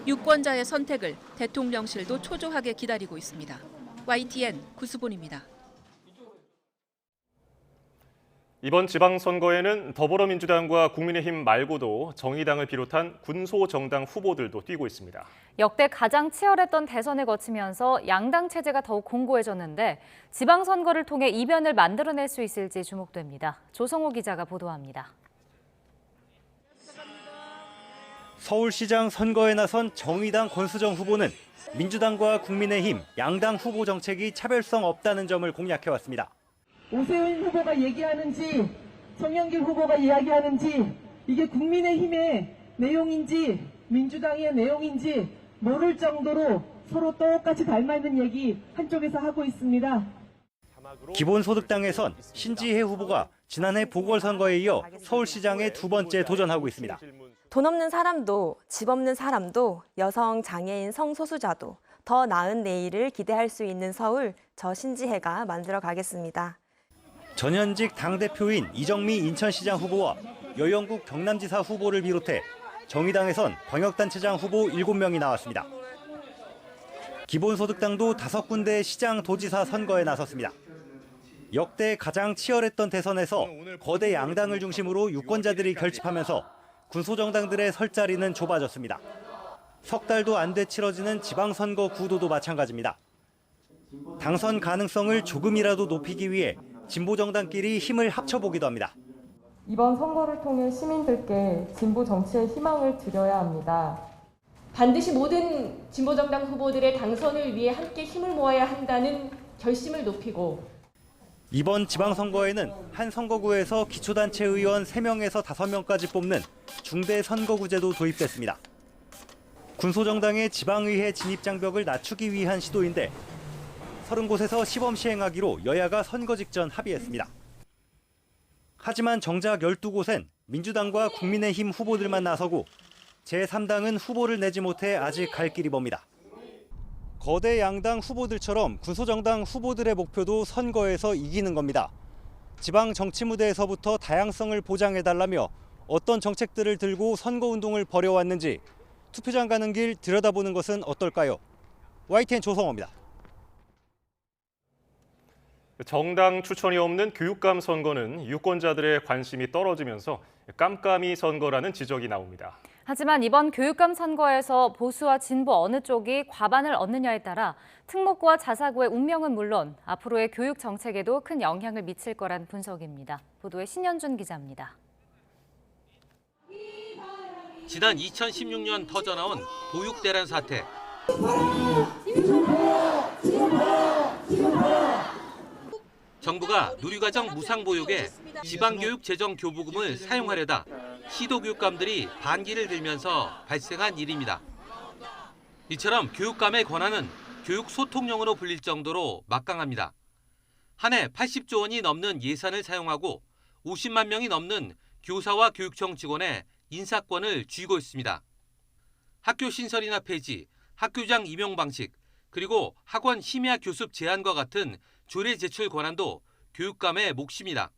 유권자의 선택을 대통령실도 초조하게 기다리고 있습니다. YTN 구수본입니다. 이번 지방선거에는 더불어민주당과 국민의힘 말고도 정의당을 비롯한 군소정당 후보들도 뛰고 있습니다. 역대 가장 치열했던 대선을 거치면서 양당 체제가 더욱 공고해졌는데 지방선거를 통해 이변을 만들어낼 수 있을지 주목됩니다. 조성호 기자가 보도합니다. 서울시장 선거에 나선 정의당 권수정 후보는 민주당과 국민의힘 양당 후보 정책이 차별성 없다는 점을 공략해왔습니다. 오세훈 후보가 얘기하는지 송영길 후보가 이야기하는지 이게 국민의힘의 내용인지 민주당의 내용인지 모를 정도로 서로 똑같이 닮아있는 얘기 한쪽에서 하고 있습니다. 기본소득당에선 신지혜 후보가 지난해 보궐선거에 이어 서울시장에 두 번째 도전하고 있습니다. 돈 없는 사람도 집 없는 사람도 여성, 장애인, 성소수자도 더 나은 내일을 기대할 수 있는 서울, 저 신지혜가 만들어 가겠습니다. 전현직 당대표인 이정미 인천시장 후보와 여영국 경남지사 후보를 비롯해 정의당에선 광역단체장 후보 7명이 나왔습니다. 기본소득당도 5군데의 시장 도지사 선거에 나섰습니다. 역대 가장 치열했던 대선에서 거대 양당을 중심으로 유권자들이 결집하면서 군소정당들의 설 자리는 좁아졌습니다. 석 달도 안 돼 치러지는 지방선거 구도도 마찬가지입니다. 당선 가능성을 조금이라도 높이기 위해 진보정당끼리 힘을 합쳐보기도 합니다. 이번 선거를 통해 시민들께 진보 정치에 희망을 드려야 합니다. 반드시 모든 진보정당 후보들의 당선을 위해 함께 힘을 모아야 한다는 결심을 높이고 이번 지방선거에는 한 선거구에서 기초단체 의원 3명에서 5명까지 뽑는 중대선거구제도 도입됐습니다. 군소정당의 지방의회 진입장벽을 낮추기 위한 시도인데 30곳에서 시범 시행하기로 여야가 선거 직전 합의했습니다. 하지만 정작 12곳엔 민주당과 국민의힘 후보들만 나서고 제3당은 후보를 내지 못해 아직 갈 길이 멉니다. 거대 양당 후보들처럼 군소정당 후보들의 목표도 선거에서 이기는 겁니다. 지방 정치 무대에서부터 다양성을 보장해달라며 어떤 정책들을 들고 선거운동을 벌여왔는지 투표장 가는 길 들여다보는 것은 어떨까요? YTN 조성호입니다. 정당 추천이 없는 교육감 선거는 유권자들의 관심이 떨어지면서 깜깜이 선거라는 지적이 나옵니다. 하지만 이번 교육감 선거에서 보수와 진보 어느 쪽이 과반을 얻느냐에 따라 특목고와 자사고의 운명은 물론 앞으로의 교육 정책에도 큰 영향을 미칠 거란 분석입니다. 보도에 신현준 기자입니다. 지난 2016년 터져나온 보육대란 사태. 정부가 누리과정 무상보육에 지방교육 재정 교부금을 사용하려다 시도교육감들이 반기를 들면서 발생한 일입니다. 이처럼 교육감의 권한은 교육소통령으로 불릴 정도로 막강합니다. 한 해 80조 원이 넘는 예산을 사용하고 50만 명이 넘는 교사와 교육청 직원의 인사권을 쥐고 있습니다. 학교 신설이나 폐지, 학교장 임용 방식, 그리고 학원 심야 교습 제한과 같은 조례 제출 권한도 교육감의 몫입니다.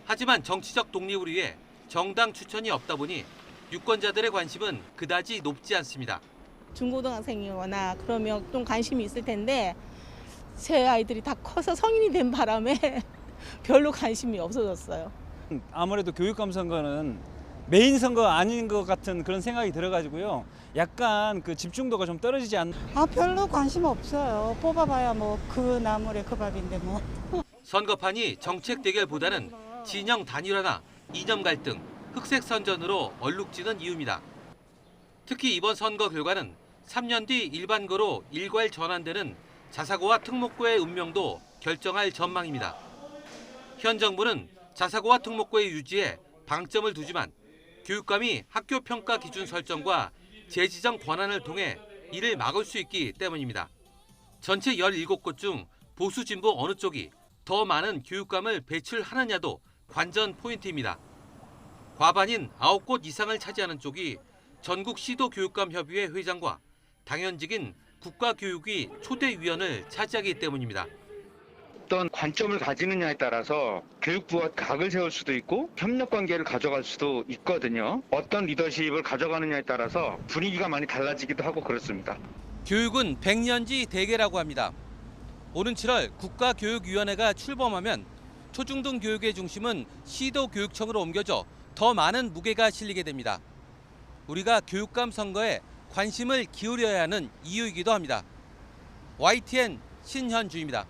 하지만 정치적 독립을 위해 정당 추천이 없다 보니 유권자들의 관심은 그다지 높지 않습니다. 중고등학생이거나 그러면 좀 관심이 있을 텐데 제 아이들이 다 커서 성인이 된 바람에 별로 관심이 없어졌어요. 아무래도 교육감 선거는 메인 선거가 아닌 것 같은 그런 생각이 들어가지고요. 약간 그 집중도가 좀 떨어지지 않나. 별로 관심 없어요. 뽑아봐야 뭐 그 나물에 그 밥인데 뭐. 선거판이 정책 대결보다는 진영 단일화나 이념 갈등, 흑색 선전으로 얼룩지는 이유입니다. 특히 이번 선거 결과는 3년 뒤 일반고로 일괄 전환되는 자사고와 특목고의 운명도 결정할 전망입니다. 현 정부는 자사고와 특목고의 유지에 방점을 두지만 교육감이 학교 평가 기준 설정과 재지정 권한을 통해 이를 막을 수 있기 때문입니다. 전체 17곳 중 보수 진보 어느 쪽이 더 많은 교육감을 배출하느냐도 관전 포인트입니다. 과반인 9곳 이상을 차지하는 쪽이 전국 시도교육감협의회 회장과 당연직인 국가교육위 초대위원을 차지하기 때문입니다. 어떤 관점을 가지느냐에 따라서 교육부와 각을 세울 수도 있고 협력관계를 가져갈 수도 있거든요. 어떤 리더십을 가져가느냐에 따라서 분위기가 많이 달라지기도 하고 그렇습니다. 교육은 100년지 대계라고 합니다. 오는 7월 국가교육위원회가 출범하면 초중등 교육의 중심은 시도교육청으로 옮겨져 더 많은 무게가 실리게 됩니다. 우리가 교육감 선거에 관심을 기울여야 하는 이유이기도 합니다. YTN 신현주입니다.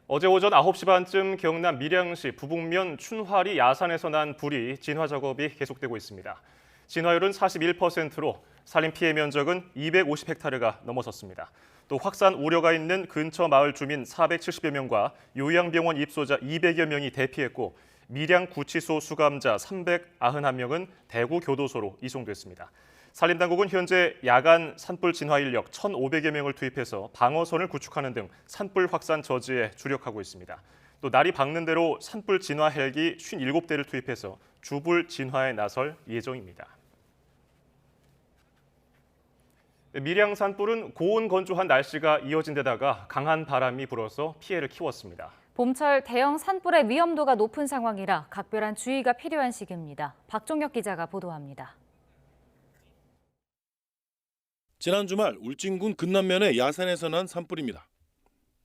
어제 오전 9시 반쯤 경남 밀양시 부북면 춘화리 야산에서 난 불이 진화 작업이 계속되고 있습니다. 진화율은 41%로 산림 피해 면적은 250헥타르가 넘어섰습니다. 또 확산 우려가 있는 근처 마을 주민 470여 명과 요양병원 입소자 200여 명이 대피했고 밀양 구치소 수감자 391명은 대구 교도소로 이송됐습니다. 산림당국은 현재 야간 산불 진화 인력 1,500여 명을 투입해서 방어선을 구축하는 등 산불 확산 저지에 주력하고 있습니다. 또 날이 밝는 대로 산불 진화 헬기 57대를 투입해서 주불 진화에 나설 예정입니다. 밀양 산불은 고온 건조한 날씨가 이어진 데다가 강한 바람이 불어서 피해를 키웠습니다. 봄철 대형 산불의 위험도가 높은 상황이라 각별한 주의가 필요한 시기입니다. 박종혁 기자가 보도합니다. 지난 주말 울진군 근남면의 야산에서 난 산불입니다.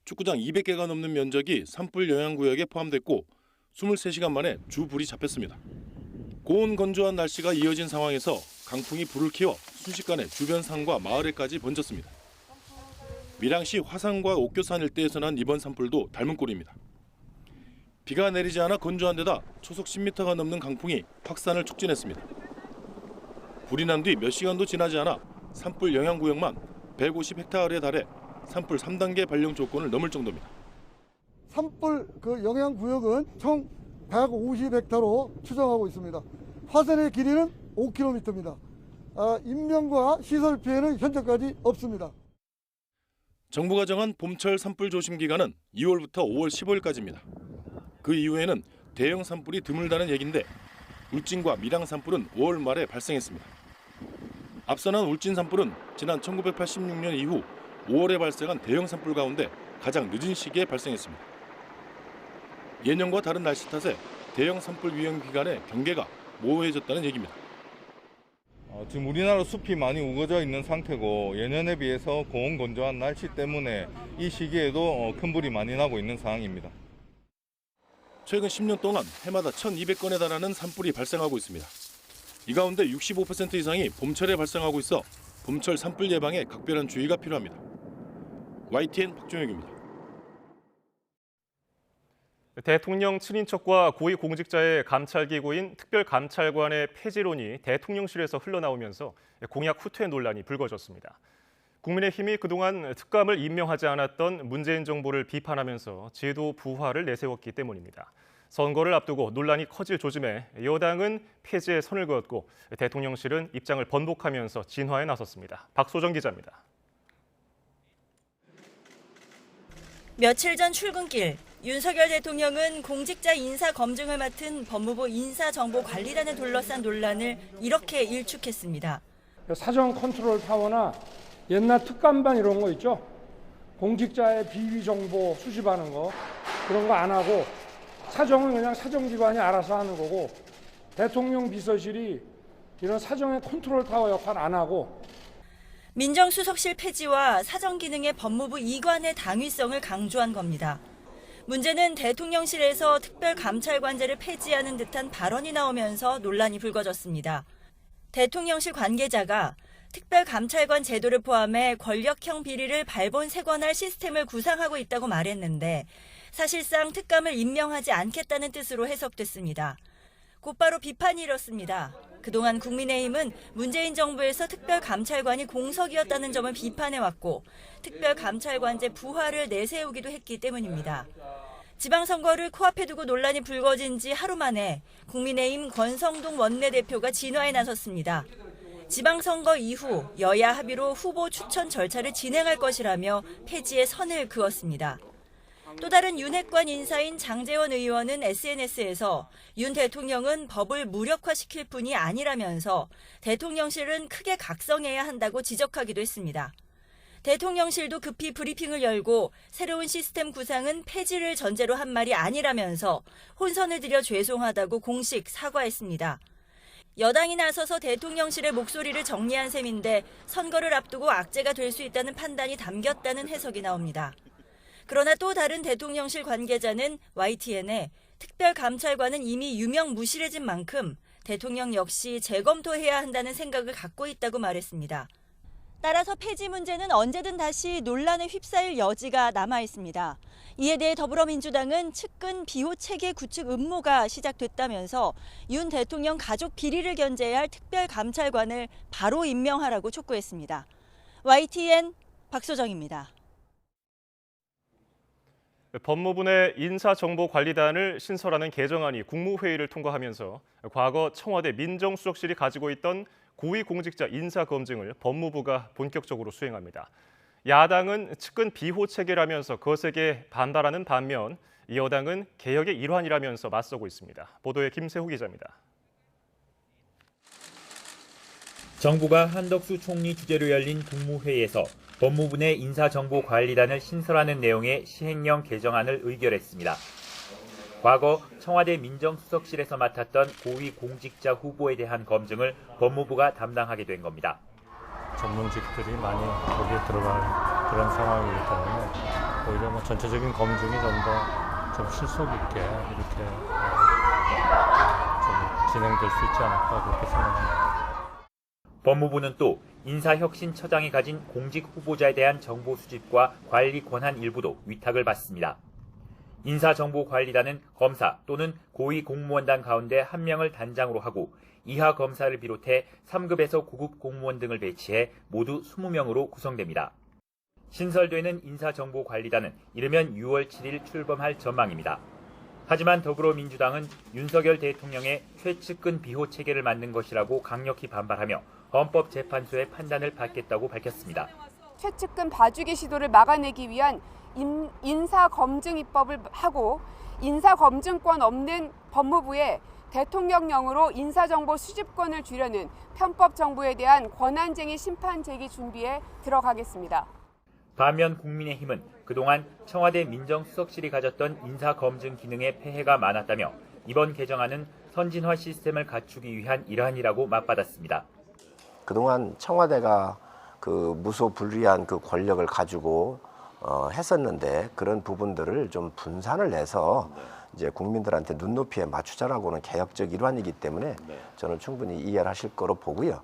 축구장 200개가 넘는 면적이 산불 영향구역에 포함됐고 23시간 만에 주불이 잡혔습니다. 고온 건조한 날씨가 이어진 상황에서 강풍이 불을 키워 순식간에 주변 산과 마을에까지 번졌습니다. 밀양시 화산과 옥교산 일대에서 난 이번 산불도 닮은 꼴입니다. 비가 내리지 않아 건조한 데다 초속 10m가 넘는 강풍이 확산을 촉진했습니다. 불이 난 뒤 몇 시간도 지나지 않아 산불 영향구역만 150헥타르에 달해 산불 3단계 발령 조건을 넘을 정도입니다. 산불 영향구역은 총 150헥타르로 추정하고 있습니다. 화산의 길이는 5km입니다. 인명과 시설 피해는 현재까지 없습니다. 정부가 정한 봄철 산불 조심 기간은 2월부터 5월 15일까지입니다. 그 이후에는 대형 산불이 드물다는 얘긴데 울진과 밀양 산불은 5월 말에 발생했습니다. 앞서 난 울진 산불은 지난 1986년 이후 5월에 발생한 대형 산불 가운데 가장 늦은 시기에 발생했습니다. 예년과 다른 날씨 탓에 대형 산불 위험 기간의 경계가 모호해졌다는 얘기입니다. 지금 우리나라 숲이 많이 우거져 있는 상태고 예년에 비해서 고온 건조한 날씨 때문에 이 시기에도 큰 불이 많이 나고 있는 상황입니다. 최근 10년 동안 해마다 1,200건에 달하는 산불이 발생하고 있습니다. 이 가운데 65% 이상이 봄철에 발생하고 있어 봄철 산불 예방에 각별한 주의가 필요합니다. YTN 박종혁입니다. 대통령 친인척과 고위공직자의 감찰기구인 특별감찰관의 폐지론이 대통령실에서 흘러나오면서 공약 후퇴 논란이 불거졌습니다. 국민의힘이 그동안 특감을 임명하지 않았던 문재인 정부를 비판하면서 제도 부활을 내세웠기 때문입니다. 선거를 앞두고 논란이 커질 조짐에 여당은 폐지에 선을 그었고 대통령실은 입장을 번복하면서 진화에 나섰습니다. 박소정 기자입니다. 며칠 전 출근길, 윤석열 대통령은 공직자 인사 검증을 맡은 법무부 인사정보관리단을 둘러싼 논란을 이렇게 일축했습니다. 사정 컨트롤 타워나 옛날 특감반 이런 거 있죠? 공직자의 비위 정보 수집하는 거 그런 거 안 하고 사정은 그냥 사정기관이 알아서 하는 거고 대통령 비서실이 이런 사정의 컨트롤 타워 역할 안 하고 민정수석실 폐지와 사정 기능의 법무부 이관의 당위성을 강조한 겁니다. 문제는 대통령실에서 특별감찰관제를 폐지하는 듯한 발언이 나오면서 논란이 불거졌습니다. 대통령실 관계자가 특별감찰관 제도를 포함해 권력형 비리를 발본색원할 시스템을 구상하고 있다고 말했는데 사실상 특감을 임명하지 않겠다는 뜻으로 해석됐습니다. 곧바로 비판이 일었습니다. 그동안 국민의힘은 문재인 정부에서 특별감찰관이 공석이었다는 점을 비판해왔고 특별감찰관제 부활을 내세우기도 했기 때문입니다. 지방선거를 코앞에 두고 논란이 불거진 지 하루 만에 국민의힘 권성동 원내대표가 진화에 나섰습니다. 지방선거 이후 여야 합의로 후보 추천 절차를 진행할 것이라며 폐지에 선을 그었습니다. 또 다른 윤핵관 인사인 장제원 의원은 SNS에서 윤 대통령은 법을 무력화시킬 뿐이 아니라면서 대통령실은 크게 각성해야 한다고 지적하기도 했습니다. 대통령실도 급히 브리핑을 열고 새로운 시스템 구상은 폐지를 전제로 한 말이 아니라면서 혼선을 드려 죄송하다고 공식 사과했습니다. 여당이 나서서 대통령실의 목소리를 정리한 셈인데 선거를 앞두고 악재가 될 수 있다는 판단이 담겼다는 해석이 나옵니다. 그러나 또 다른 대통령실 관계자는 YTN에 특별감찰관은 이미 유명무실해진 만큼 대통령 역시 재검토해야 한다는 생각을 갖고 있다고 말했습니다. 따라서 폐지 문제는 언제든 다시 논란에 휩싸일 여지가 남아 있습니다. 이에 대해 더불어민주당은 측근 비호 체계 구축 음모가 시작됐다면서 윤 대통령 가족 비리를 견제해야 할 특별감찰관을 바로 임명하라고 촉구했습니다. YTN 박소정입니다. 법무부 내 인사정보관리단을 신설하는 개정안이 국무회의를 통과하면서 과거 청와대 민정수석실이 가지고 있던 고위공직자 인사검증을 법무부가 본격적으로 수행합니다. 야당은 측근 비호 체계라면서 거세게 반발하는 반면 여당은 개혁의 일환이라면서 맞서고 있습니다. 보도에 김세호 기자입니다. 정부가 한덕수 총리 주재로 열린 국무회의에서 법무부 내 인사정보관리단을 신설하는 내용의 시행령 개정안을 의결했습니다. 과거 청와대 민정수석실에서 맡았던 고위공직자 후보에 대한 검증을 법무부가 담당하게 된 겁니다. 전문직들이 많이 거기에 들어갈 그런 상황이기 때문에 오히려 전체적인 검증이 좀 실속 있게 이렇게 좀 진행될 수 있지 않을까 그렇게 생각합니다. 법무부는 또 인사혁신처장이 가진 공직 후보자에 대한 정보 수집과 관리 권한 일부도 위탁을 받습니다. 인사정보관리단은 검사 또는 고위공무원단 가운데 한 명을 단장으로 하고 이하 검사를 비롯해 3급에서 9급 공무원 등을 배치해 모두 20명으로 구성됩니다. 신설되는 인사정보관리단은 이르면 6월 7일 출범할 전망입니다. 하지만 더불어민주당은 윤석열 대통령의 최측근 비호 체계를 만든 것이라고 강력히 반발하며 헌법재판소의 판단을 받겠다고 밝혔습니다. 최측근 봐주기 시도를 막아내기 위한 인사검증 입법을 하고 인사검증권 없는 법무부에 대통령령으로 인사정보 수집권을 주려는 편법 정부에 대한 권한쟁의 심판 제기 준비에 들어가겠습니다. 반면 국민의힘은 그동안 청와대 민정수석실이 가졌던 인사검증 기능에 폐해가 많았다며 이번 개정안은 선진화 시스템을 갖추기 위한 일환이라고 맞받았습니다. 그동안 청와대가 무소불위한 권력을 가지고 했었는데 그런 부분들을 좀 분산을 해서 이제 국민들한테 눈높이에 맞추자라고는 개혁적 일환이기 때문에 저는 충분히 이해를 하실 거로 보고요.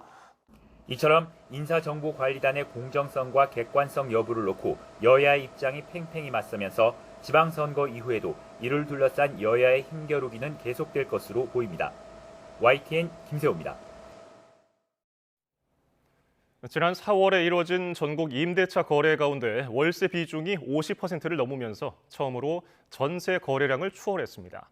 이처럼 인사정보관리단의 공정성과 객관성 여부를 놓고 여야의 입장이 팽팽히 맞서면서 지방선거 이후에도 이를 둘러싼 여야의 힘겨루기는 계속될 것으로 보입니다. YTN 김세호입니다. 지난 4월에 이뤄진 전국 임대차 거래 가운데 월세 비중이 50%를 넘으면서 처음으로 전세 거래량을 추월했습니다.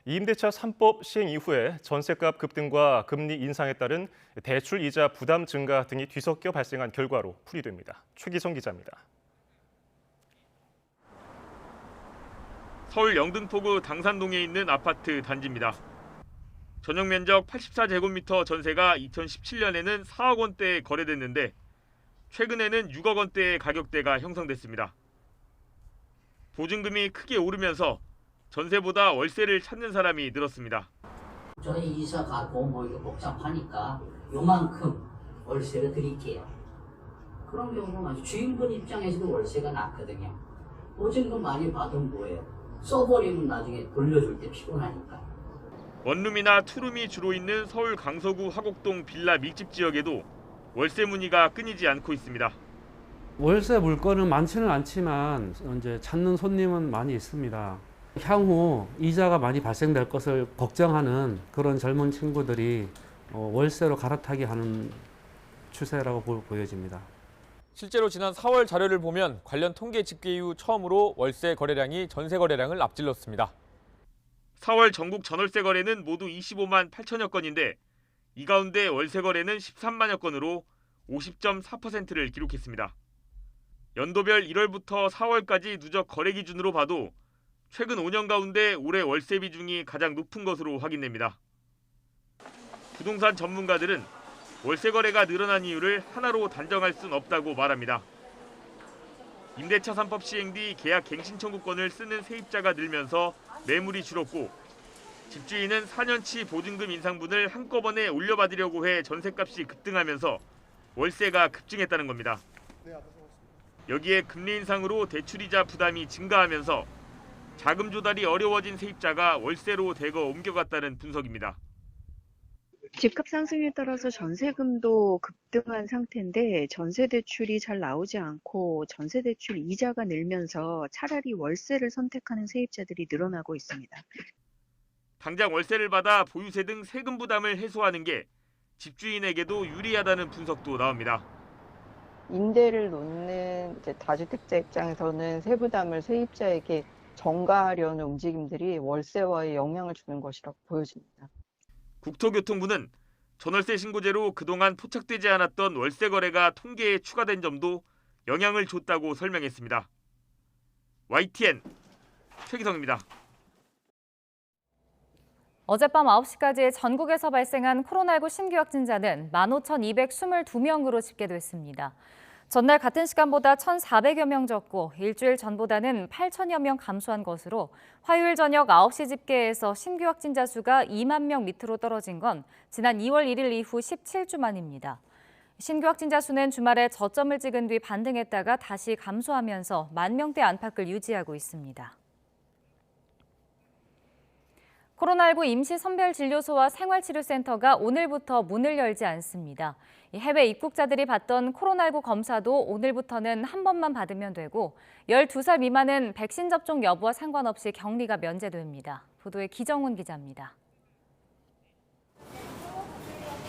임대차 3법 시행 이후에 전세값 급등과 금리 인상에 따른 대출 이자 부담 증가 등이 뒤섞여 발생한 결과로 풀이됩니다. 최기성 기자입니다. 서울 영등포구 당산동에 있는 아파트 단지입니다. 전용 면적 84제곱미터 전세가 2017년에는 4억 원대에 거래됐는데 최근에는 6억 원대의 가격대가 형성됐습니다. 보증금이 크게 오르면서 전세보다 월세를 찾는 사람이 늘었습니다. 저희 이사 가고 뭐 이거 복잡하니까 요만큼 월세를 드릴게요. 그런 경우가 많죠. 주인분 입장에서도 월세가 낮거든요. 보증금 많이 받으면 뭐예요? 써버리면 나중에 돌려줄 때 피곤하니까. 원룸이나 투룸이 주로 있는 서울 강서구 화곡동 빌라 밀집 지역에도 월세 문의가 끊이지 않고 있습니다. 월세 물건은 많지는 않지만 이제 찾는 손님은 많이 있습니다. 향후 이자가 많이 발생될 것을 걱정하는 그런 젊은 친구들이 월세로 갈아타기 하는 추세라고 보여집니다. 실제로 지난 4월 자료를 보면 관련 통계 집계 이후 처음으로 월세 거래량이 전세 거래량을 앞질렀습니다. 4월 전국 전월세 거래는 모두 25만 8천여 건인데 이 가운데 월세 거래는 13만여 건으로 50.4%를 기록했습니다. 연도별 1월부터 4월까지 누적 거래 기준으로 봐도 최근 5년 가운데 올해 월세 비중이 가장 높은 것으로 확인됩니다. 부동산 전문가들은 월세 거래가 늘어난 이유를 하나로 단정할 순 없다고 말합니다. 임대차 3법 시행 뒤 계약 갱신 청구권을 쓰는 세입자가 늘면서 매물이 줄었고 집주인은 4년치 보증금 인상분을 한꺼번에 올려받으려고 해 전셋값이 급등하면서 월세가 급증했다는 겁니다. 여기에 금리 인상으로 대출이자 부담이 증가하면서 자금 조달이 어려워진 세입자가 월세로 대거 옮겨갔다는 분석입니다. 집값 상승에 따라서 전세금도 급등한 상태인데 전세 대출이 잘 나오지 않고 전세 대출 이자가 늘면서 차라리 월세를 선택하는 세입자들이 늘어나고 있습니다. 당장 월세를 받아 보유세 등 세금 부담을 해소하는 게 집주인에게도 유리하다는 분석도 나옵니다. 임대를 놓는 다주택자 입장에서는 세부담을 세입자에게 전가하려는 움직임들이 월세화에 영향을 주는 것이라고 보여집니다. 국토교통부는 전월세 신고제로 그동안 포착되지 않았던 월세 거래가 통계에 추가된 점도 영향을 줬다고 설명했습니다. YTN 최기성입니다. 어젯밤 9시까지 전국에서 발생한 코로나19 신규 확진자는 15,222명으로 집계됐습니다. 전날 같은 시간보다 1,400여 명 적고 일주일 전보다는 8천여 명 감소한 것으로 화요일 저녁 9시 집계에서 신규 확진자 수가 2만 명 밑으로 떨어진 건 지난 2월 1일 이후 17주 만입니다. 신규 확진자 수는 주말에 저점을 찍은 뒤 반등했다가 다시 감소하면서 1만 명대 안팎을 유지하고 있습니다. 코로나19 임시선별진료소와 생활치료센터가 오늘부터 문을 열지 않습니다. 해외 입국자들이 받던 코로나19 검사도 오늘부터는 한 번만 받으면 되고 12살 미만은 백신 접종 여부와 상관없이 격리가 면제됩니다. 보도에 기정훈 기자입니다.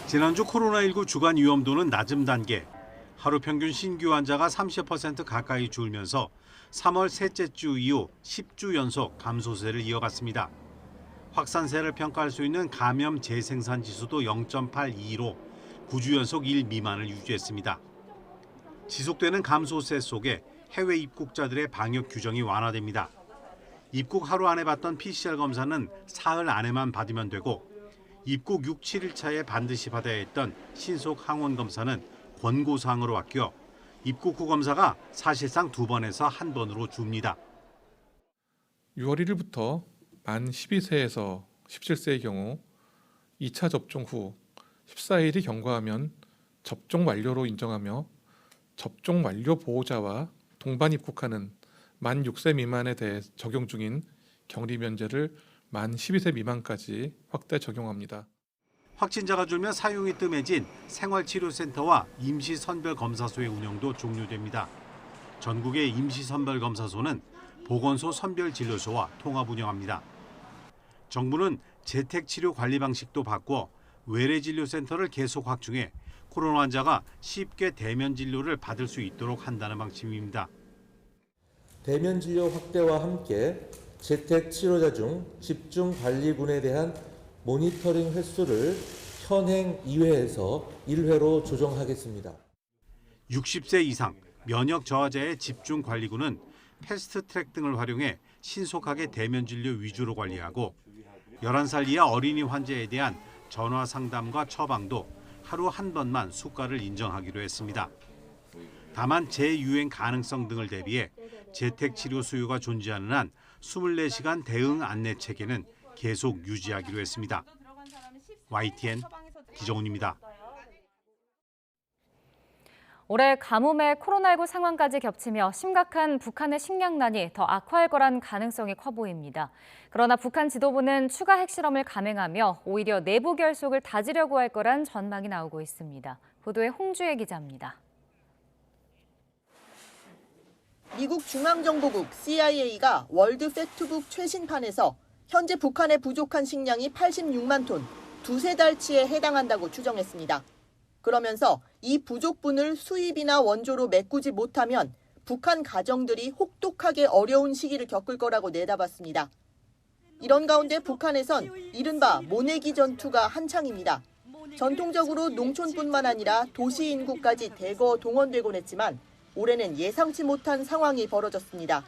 지난주 코로나19 주간 위험도는 낮음 단계. 하루 평균 신규 환자가 30% 가까이 줄면서 3월 셋째 주 이후 10주 연속 감소세를 이어갔습니다. 확산세를 평가할 수 있는 감염 재생산 지수도 0.82로 9주 연속 1 미만을 유지했습니다. 지속되는 감소세 속에 해외 입국자들의 방역 규정이 완화됩니다. 입국 하루 안에 받던 PCR 검사는 사흘 안에만 받으면 되고 입국 6, 7일차에 반드시 받아야 했던 신속 항원 검사는 권고사항으로 바뀌어 입국 후 검사가 사실상 2번에서 1번으로 줍니다. 6월 1일부터 만 12세에서 17세의 경우 2차 접종 후 14일이 경과하면 접종 완료로 인정하며 접종 완료 보호자와 동반 입국하는 만 6세 미만에 대해 적용 중인 격리 면제를 만 12세 미만까지 확대 적용합니다. 확진자가 줄면 사용이 뜸해진 생활치료센터와 임시선별검사소의 운영도 종료됩니다. 전국의 임시선별검사소는 보건소 선별진료소와 통합 운영합니다. 정부는 재택치료 관리 방식도 바꿔 외래진료센터를 계속 확충해 코로나 환자가 쉽게 대면 진료를 받을 수 있도록 한다는 방침입니다. 대면 진료 확대와 함께 재택 치료자 중 집중 관리군에 대한 모니터링 횟수를 현행 2회에서 1회로 조정하겠습니다. 60세 이상 면역 저하자의 집중 관리군은 패스트트랙 등을 활용해 신속하게 대면 진료 위주로 관리하고 11살 이하 어린이 환자에 대한 전화 상담과 처방도 하루 한 번만 수가를 인정하기로 했습니다. 다만 재유행 가능성 등을 대비해 재택치료 수요가 존재하는 한 24시간 대응 안내 체계는 계속 유지하기로 했습니다. YTN 기정훈입니다. 올해 가뭄에 코로나19 상황까지 겹치며 심각한 북한의 식량난이 더 악화할 거란 가능성이 커 보입니다. 그러나 북한 지도부는 추가 핵실험을 감행하며 오히려 내부 결속을 다지려고 할 거란 전망이 나오고 있습니다. 보도에 홍주혜 기자입니다. 미국 중앙정보국 CIA가 월드 팩트북 최신판에서 현재 북한의 부족한 식량이 86만 톤, 두세 달치에 해당한다고 추정했습니다. 그러면서 이 부족분을 수입이나 원조로 메꾸지 못하면 북한 가정들이 혹독하게 어려운 시기를 겪을 거라고 내다봤습니다. 이런 가운데 북한에선 이른바 모내기 전투가 한창입니다. 전통적으로 농촌뿐만 아니라 도시 인구까지 대거 동원되곤 했지만 올해는 예상치 못한 상황이 벌어졌습니다.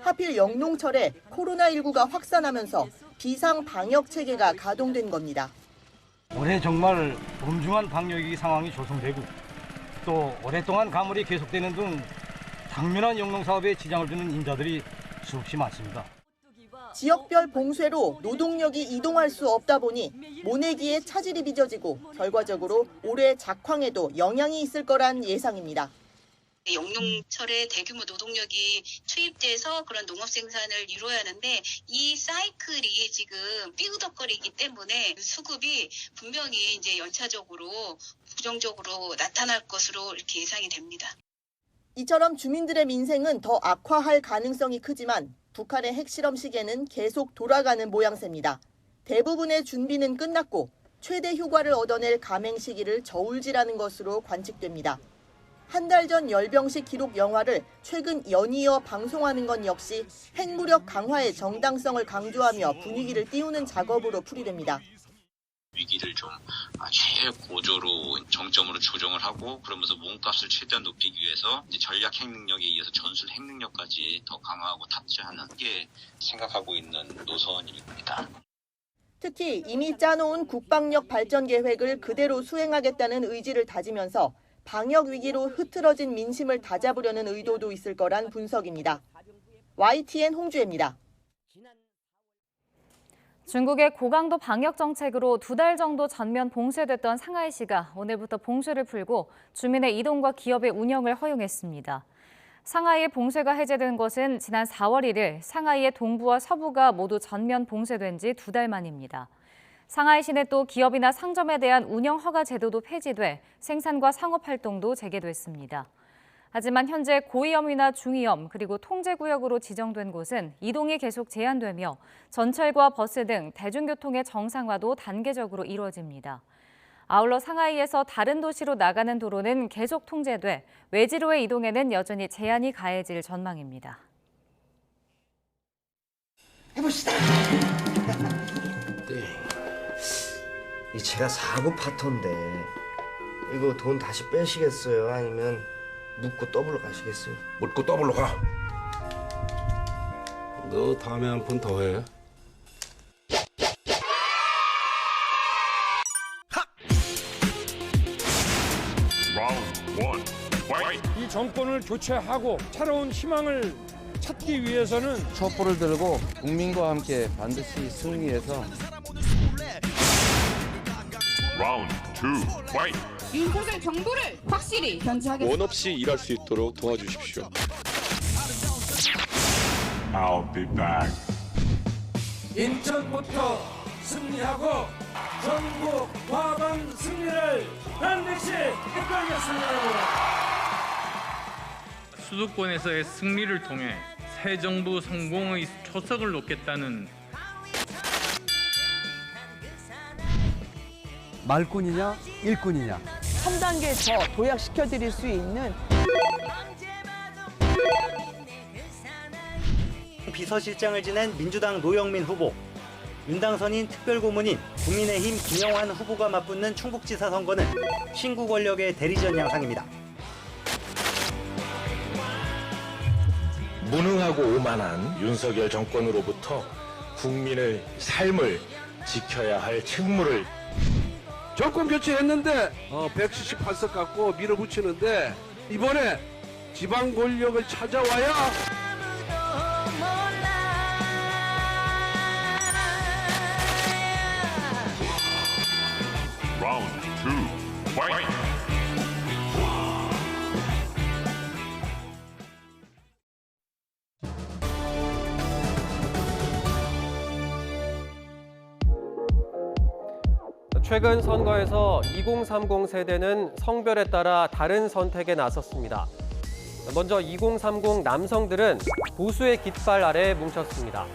하필 영농철에 코로나19가 확산하면서 비상 방역 체계가 가동된 겁니다. 올해 정말 엄중한 방역위 상황이 조성되고 또 오랫동안 가물이 계속되는 등 당면한 영농사업에 지장을 주는 인자들이 수없이 많습니다. 지역별 봉쇄로 노동력이 이동할 수 없다 보니 모내기에 차질이 빚어지고 결과적으로 올해 작황에도 영향이 있을 거란 예상입니다. 영농철에 대규모 노동력이 투입돼서 그런 농업 생산을 이루어야 하는데 이 사이클이 지금 삐그덕거리기 때문에 수급이 분명히 이제 연차적으로 부정적으로 나타날 것으로 이렇게 예상이 됩니다. 이처럼 주민들의 민생은 더 악화할 가능성이 크지만 북한의 핵실험 시계는 계속 돌아가는 모양새입니다. 대부분의 준비는 끝났고 최대 효과를 얻어낼 감행 시기를 저울질하는 것으로 관측됩니다. 한 달 전 열병식 기록 영화를 최근 연이어 방송하는 건 역시 핵무력 강화의 정당성을 강조하며 분위기를 띄우는 작업으로 풀이됩니다. 위기를 좀 최고조로 정점으로 조정을 하고 그러면서 몸값을 최대한 높이기 위해서 이제 전략 핵능력에 이어서 전술 핵능력까지 더 강화하고 탑재하는 게 생각하고 있는 노선입니다. 특히 이미 짜놓은 국방력 발전 계획을 그대로 수행하겠다는 의지를 다지면서 방역 위기로 흐트러진 민심을 다잡으려는 의도도 있을 거란 분석입니다. YTN 홍주혜입니다. 중국의 고강도 방역 정책으로 2달 정도 전면 봉쇄됐던 상하이시가 오늘부터 봉쇄를 풀고 주민의 이동과 기업의 운영을 허용했습니다. 상하이의 봉쇄가 해제된 것은 지난 4월 1일 상하이의 동부와 서부가 모두 전면 봉쇄된 지 2달 만입니다. 상하이 시내 또 기업이나 상점에 대한 운영 허가 제도도 폐지돼 생산과 상업 활동도 재개됐습니다. 하지만 현재 고위험이나 중위험 그리고 통제구역으로 지정된 곳은 이동이 계속 제한되며 전철과 버스 등 대중교통의 정상화도 단계적으로 이루어집니다. 아울러 상하이에서 다른 도시로 나가는 도로는 계속 통제돼 외지로의 이동에는 여전히 제한이 가해질 전망입니다. 해봅시다. 이 제가 4구 파터인데 이거 돈 다시 빼시겠어요? 아니면 묻고 더블로 가시겠어요? 묻고 더블로 가. 너 다음에 한 번 더 해. 이 정권을 교체하고 새로운 희망을 찾기 위해서는 촛불을 들고 국민과 함께 반드시 승리해서 라운드 2 파이트. 윤석열 정부를 확실히 견제하겠습니다. 원 없이 일할 수 있도록 도와주십시오. I'll be back. 인천부터 승리하고 전국 과반 승리를 반드시 이끌겠습니다. 수도권에서의 승리를 통해 새 정부 성공의 초석을 놓겠다는 말꾼이냐 일꾼이냐 3단계 더 도약시켜드릴 수 있는 비서실장을 지낸 민주당 노영민 후보, 윤당선인 특별고문인 국민의힘 김영환 후보가 맞붙는 충북지사 선거는 신구 권력의 대리전 양상입니다. 무능하고 오만한 윤석열 정권으로부터 국민의 삶을 지켜야 할 책무를 정권 교체했는데 178석 갖고 밀어붙이는데 이번에 지방 권력을 찾아와야 Round 2, fight! 최근 선거에서 2030 세대는 성별에 따라 다른 선택에 나섰습니다. 먼저 2030 남성들은 보수의 깃발 아래 뭉쳤습니다.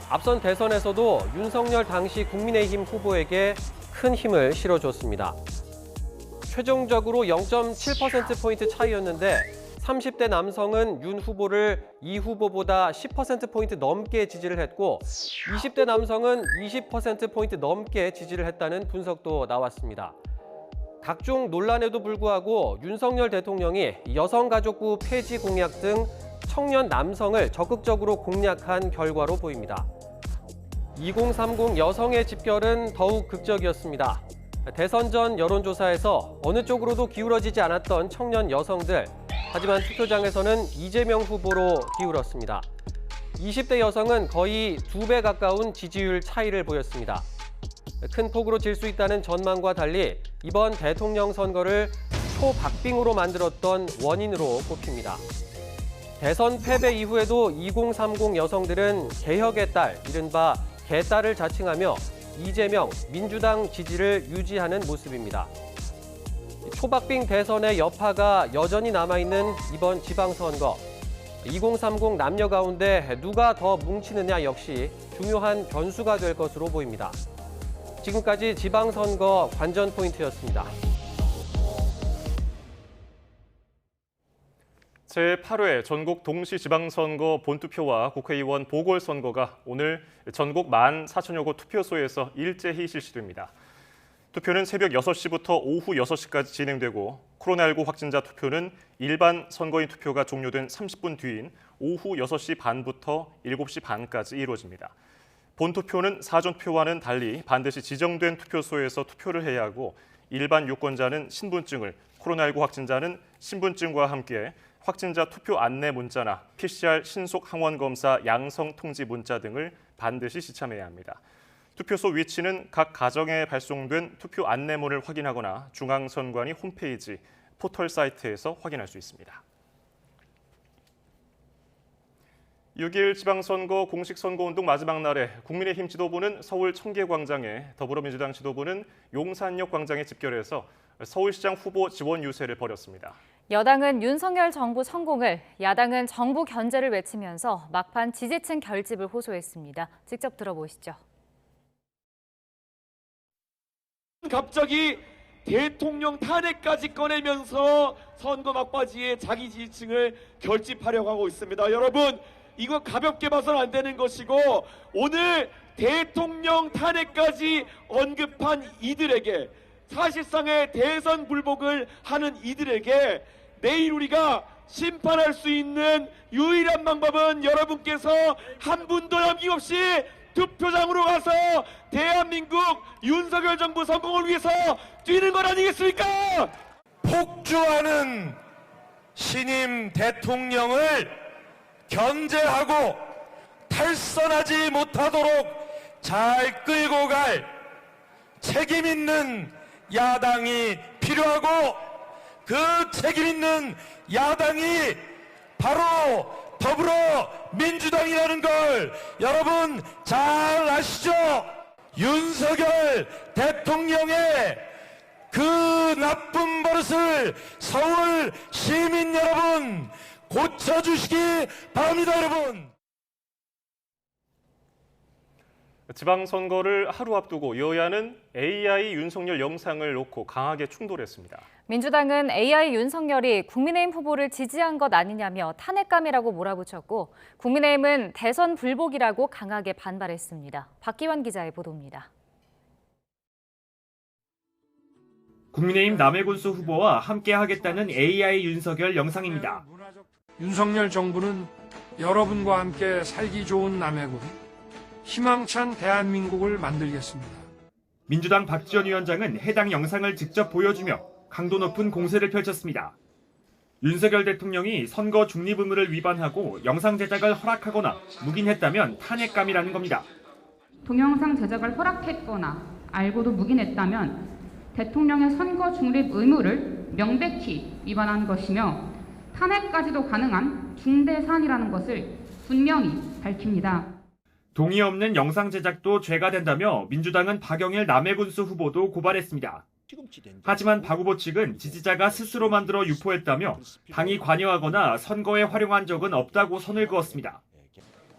앞선 대선에서도 윤석열 당시 국민의힘 후보에게 큰 힘을 실어줬습니다. 최종적으로 0.7%포인트 차이였는데 30대 남성은 윤 후보를 이 후보보다 10%포인트 넘게 지지를 했고 20대 남성은 20%포인트 넘게 지지를 했다는 분석도 나왔습니다. 각종 논란에도 불구하고 윤석열 대통령이 여성가족부 폐지 공약 등 청년 남성을 적극적으로 공략한 결과로 보입니다. 2030 여성의 집결은 더욱 극적이었습니다. 대선 전 여론조사에서 어느 쪽으로도 기울어지지 않았던 청년 여성들, 하지만 투표장에서는 이재명 후보로 기울었습니다. 20대 여성은 거의 2배 가까운 지지율 차이를 보였습니다. 큰 폭으로 질 수 있다는 전망과 달리 이번 대통령 선거를 초박빙으로 만들었던 원인으로 꼽힙니다. 대선 패배 이후에도 2030 여성들은 개혁의 딸, 이른바 개딸을 자칭하며 이재명, 민주당 지지를 유지하는 모습입니다. 초박빙 대선의 여파가 여전히 남아있는 이번 지방선거. 2030 남녀 가운데 누가 더 뭉치느냐 역시 중요한 변수가 될 것으로 보입니다. 지금까지 지방선거 관전 포인트였습니다. 제8회 전국 동시지방선거 본투표와 국회의원 보궐선거가 오늘 전국 14,000여 곳 투표소에서 일제히 실시됩니다. 투표는 새벽 6시부터 오후 6시까지 진행되고 코로나19 확진자 투표는 일반 선거인 투표가 종료된 30분 뒤인 오후 6시 반부터 7시 반까지 이루어집니다. 본투표는 사전표와는 달리 반드시 지정된 투표소에서 투표를 해야 하고 일반 유권자는 신분증을, 코로나19 확진자는 신분증과 함께 확진자 투표 안내 문자나 PCR 신속 항원 검사 양성 통지 문자 등을 반드시 지참해야 합니다. 투표소 위치는 각 가정에 발송된 투표 안내문을 확인하거나 중앙선관위 홈페이지, 포털 사이트에서 확인할 수 있습니다. 6일 지방선거 공식 선거운동 마지막 날에 국민의힘 지도부는 서울 청계광장에, 더불어민주당 지도부는 용산역 광장에 집결해서 서울시장 후보 지원 유세를 벌였습니다. 여당은 윤석열 정부 성공을, 야당은 정부 견제를 외치면서 막판 지지층 결집을 호소했습니다. 직접 들어보시죠. 갑자기 대통령 탄핵까지 꺼내면서 선거 막바지에 자기 지지층을 결집하려고 하고 있습니다. 여러분, 이거 가볍게 봐서는 안 되는 것이고 오늘 대통령 탄핵까지 언급한 이들에게, 사실상의 대선 불복을 하는 이들에게 내일 우리가 심판할 수 있는 유일한 방법은 여러분께서 한 분도 남김없이 투표장으로 가서 대한민국 윤석열 정부 성공을 위해서 뛰는 것 아니겠습니까? 폭주하는 신임 대통령을 견제하고 탈선하지 못하도록 잘 끌고 갈 책임 있는 야당이 필요하고, 그 책임 있는 야당이 바로 더불어민주당이라는 걸 여러분 잘 아시죠? 윤석열 대통령의 그 나쁜 버릇을 서울 시민 여러분 고쳐주시기 바랍니다, 여러분. 지방선거를 하루 앞두고 여야는 AI 윤석열 영상을 놓고 강하게 충돌했습니다. 민주당은 AI 윤석열이 국민의힘 후보를 지지한 것 아니냐며 탄핵감이라고 몰아붙였고 국민의힘은 대선 불복이라고 강하게 반발했습니다. 박기환 기자의 보도입니다. 국민의힘 남해군수 후보와 함께하겠다는 AI 윤석열 영상입니다. 윤석열 정부는 여러분과 함께 살기 좋은 남해군, 희망찬 대한민국을 만들겠습니다. 민주당 박지원 위원장은 해당 영상을 직접 보여주며 강도 높은 공세를 펼쳤습니다. 윤석열 대통령이 선거 중립 의무를 위반하고 영상 제작을 허락하거나 묵인했다면 탄핵감이라는 겁니다. 동영상 제작을 허락했거나 알고도 묵인했다면 대통령의 선거 중립 의무를 명백히 위반한 것이며 탄핵까지도 가능한 중대 사안이라는 것을 분명히 밝힙니다. 동의 없는 영상 제작도 죄가 된다며 민주당은 박영일 남해군수 후보도 고발했습니다. 하지만 박 후보 측은 지지자가 스스로 만들어 유포했다며 당이 관여하거나 선거에 활용한 적은 없다고 선을 그었습니다.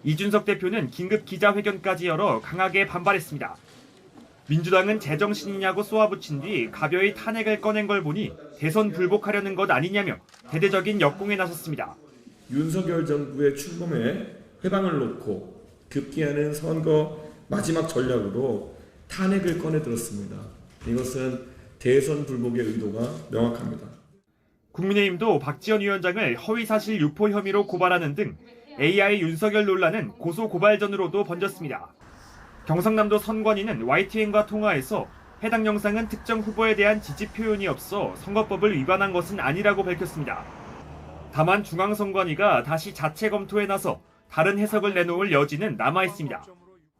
이준석 대표는 긴급 기자회견까지 열어 강하게 반발했습니다. 민주당은 제정신이냐고 쏘아붙인 뒤 가벼이 탄핵을 꺼낸 걸 보니 대선 불복하려는 것 아니냐며 대대적인 역공에 나섰습니다. 윤석열 정부의 출범에 회방을 놓고 급기야는 선거 마지막 전략으로 탄핵을 꺼내들었습니다. 이것은 대선 불복의 의도가 명확합니다. 국민의힘도 박지원 위원장을 허위사실 유포 혐의로 고발하는 등 AI 윤석열 논란은 고소 고발전으로도 번졌습니다. 경상남도 선관위는 YTN과 통화에서 해당 영상은 특정 후보에 대한 지지 표현이 없어 선거법을 위반한 것은 아니라고 밝혔습니다. 다만 중앙선관위가 다시 자체 검토에 나서 다른 해석을 내놓을 여지는 남아있습니다.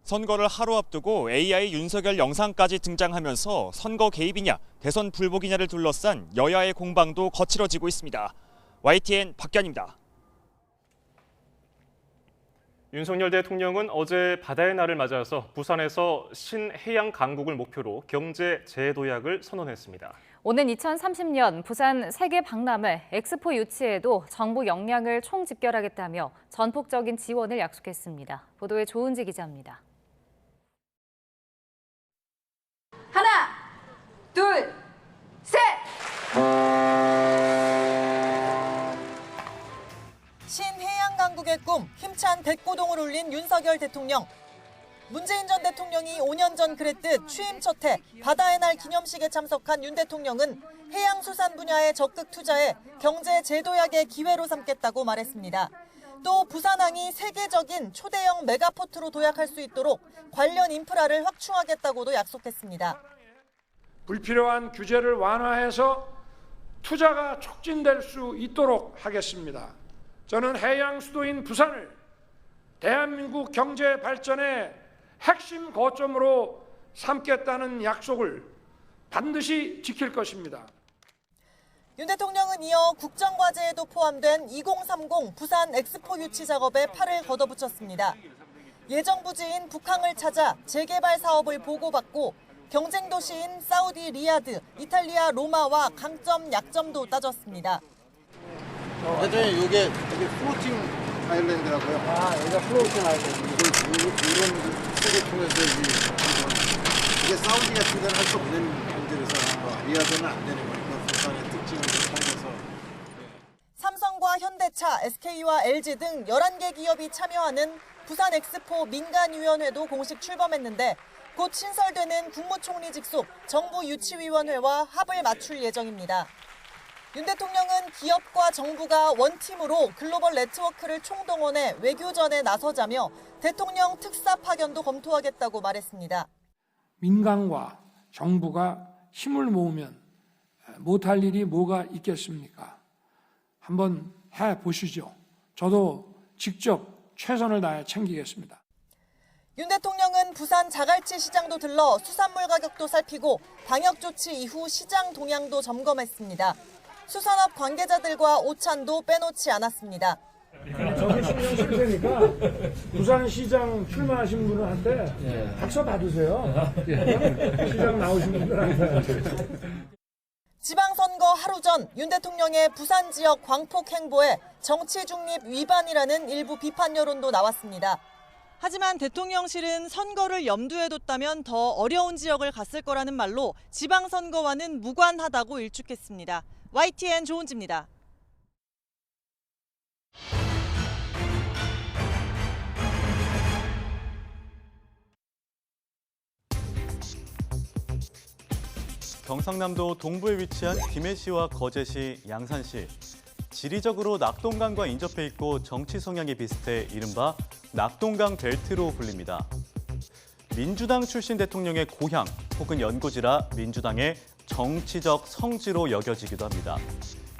선거를 하루 앞두고 AI 윤석열 영상까지 등장하면서 선거 개입이냐 대선 불복이냐를 둘러싼 여야의 공방도 거칠어지고 있습니다. YTN 박견입니다. 윤석열 대통령은 어제 바다의 날을 맞아서 부산에서 신해양 강국을 목표로 경제 재도약을 선언했습니다. 오는 2030년 부산 세계 박람회 엑스포 유치에도 정부 역량을 총집결하겠다며 전폭적인 지원을 약속했습니다. 보도에 조은지 기자입니다. 하나, 둘, 셋! 신해양 강국의 꿈, 힘찬 백고동을 울린 윤석열 대통령. 문재인 전 대통령이 5년 전 그랬듯 취임 첫 해 바다의 날 기념식에 참석한 윤 대통령은 해양수산 분야에 적극 투자해 경제 재도약의 기회로 삼겠다고 말했습니다. 또 부산항이 세계적인 초대형 메가포트로 도약할 수 있도록 관련 인프라를 확충하겠다고도 약속했습니다. 불필요한 규제를 완화해서 투자가 촉진될 수 있도록 하겠습니다. 저는 해양 수도인 부산을 대한민국 경제 발전의 핵심 거점으로 삼겠다는 약속을 반드시 지킬 것입니다. 윤 대통령은 이어 국정과제에도 포함된 2030 부산 엑스포 유치 작업에 팔을 걷어붙였습니다. 예정 부지인 북항을 찾아 재개발 사업을 보고받고 경쟁 도시인 사우디 리야드, 이탈리아 로마와 강점 약점도 따졌습니다. 대통령 이게 플로팅 아일랜드라고요. 아, 여기가 플로팅 아일랜드. 이런 세계 통해서 이게 사우디 같은 데는 할 수 없는 문제라서 리야드는 안 되는 거니까 부산의 특징을 살려서. 삼성과 현대차, SK와 LG 등 11개 기업이 참여하는 부산 엑스포 민간위원회도 공식 출범했는데 곧 신설되는 국무총리 직속 정부유치위원회와 합을 맞출 예정입니다. 윤 대통령은 기업과 정부가 원팀으로 글로벌 네트워크를 총동원해 외교전에 나서자며 대통령 특사 파견도 검토하겠다고 말했습니다. 민간과 정부가 힘을 모으면 못할 일이 뭐가 있겠습니까? 한번 해보시죠. 저도 직접 최선을 다해 챙기겠습니다. 윤 대통령은 부산 자갈치 시장도 들러 수산물 가격도 살피고 방역 조치 이후 시장 동향도 점검했습니다. 수산업 관계자들과 오찬도 빼놓지 않았습니다. 저기 신경 쓸 테니까 부산시장 출마하신 분한테 박수 받으세요. 시장 나오신 분들한테. 지방선거 하루 전 윤 대통령의 부산 지역 광폭 행보에 정치 중립 위반이라는 일부 비판 여론도 나왔습니다. 하지만 대통령실은 선거를 염두에 뒀다면 더 어려운 지역을 갔을 거라는 말로 지방선거와는 무관하다고 일축했습니다. YTN 조은지입니다. 경상남도 동부에 위치한 김해시와 거제시, 양산시. 지리적으로 낙동강과 인접해 있고 정치 성향이 비슷해 이른바 낙동강 벨트로 불립니다. 민주당 출신 대통령의 고향 혹은 연고지라 민주당의 정치적 성지로 여겨지기도 합니다.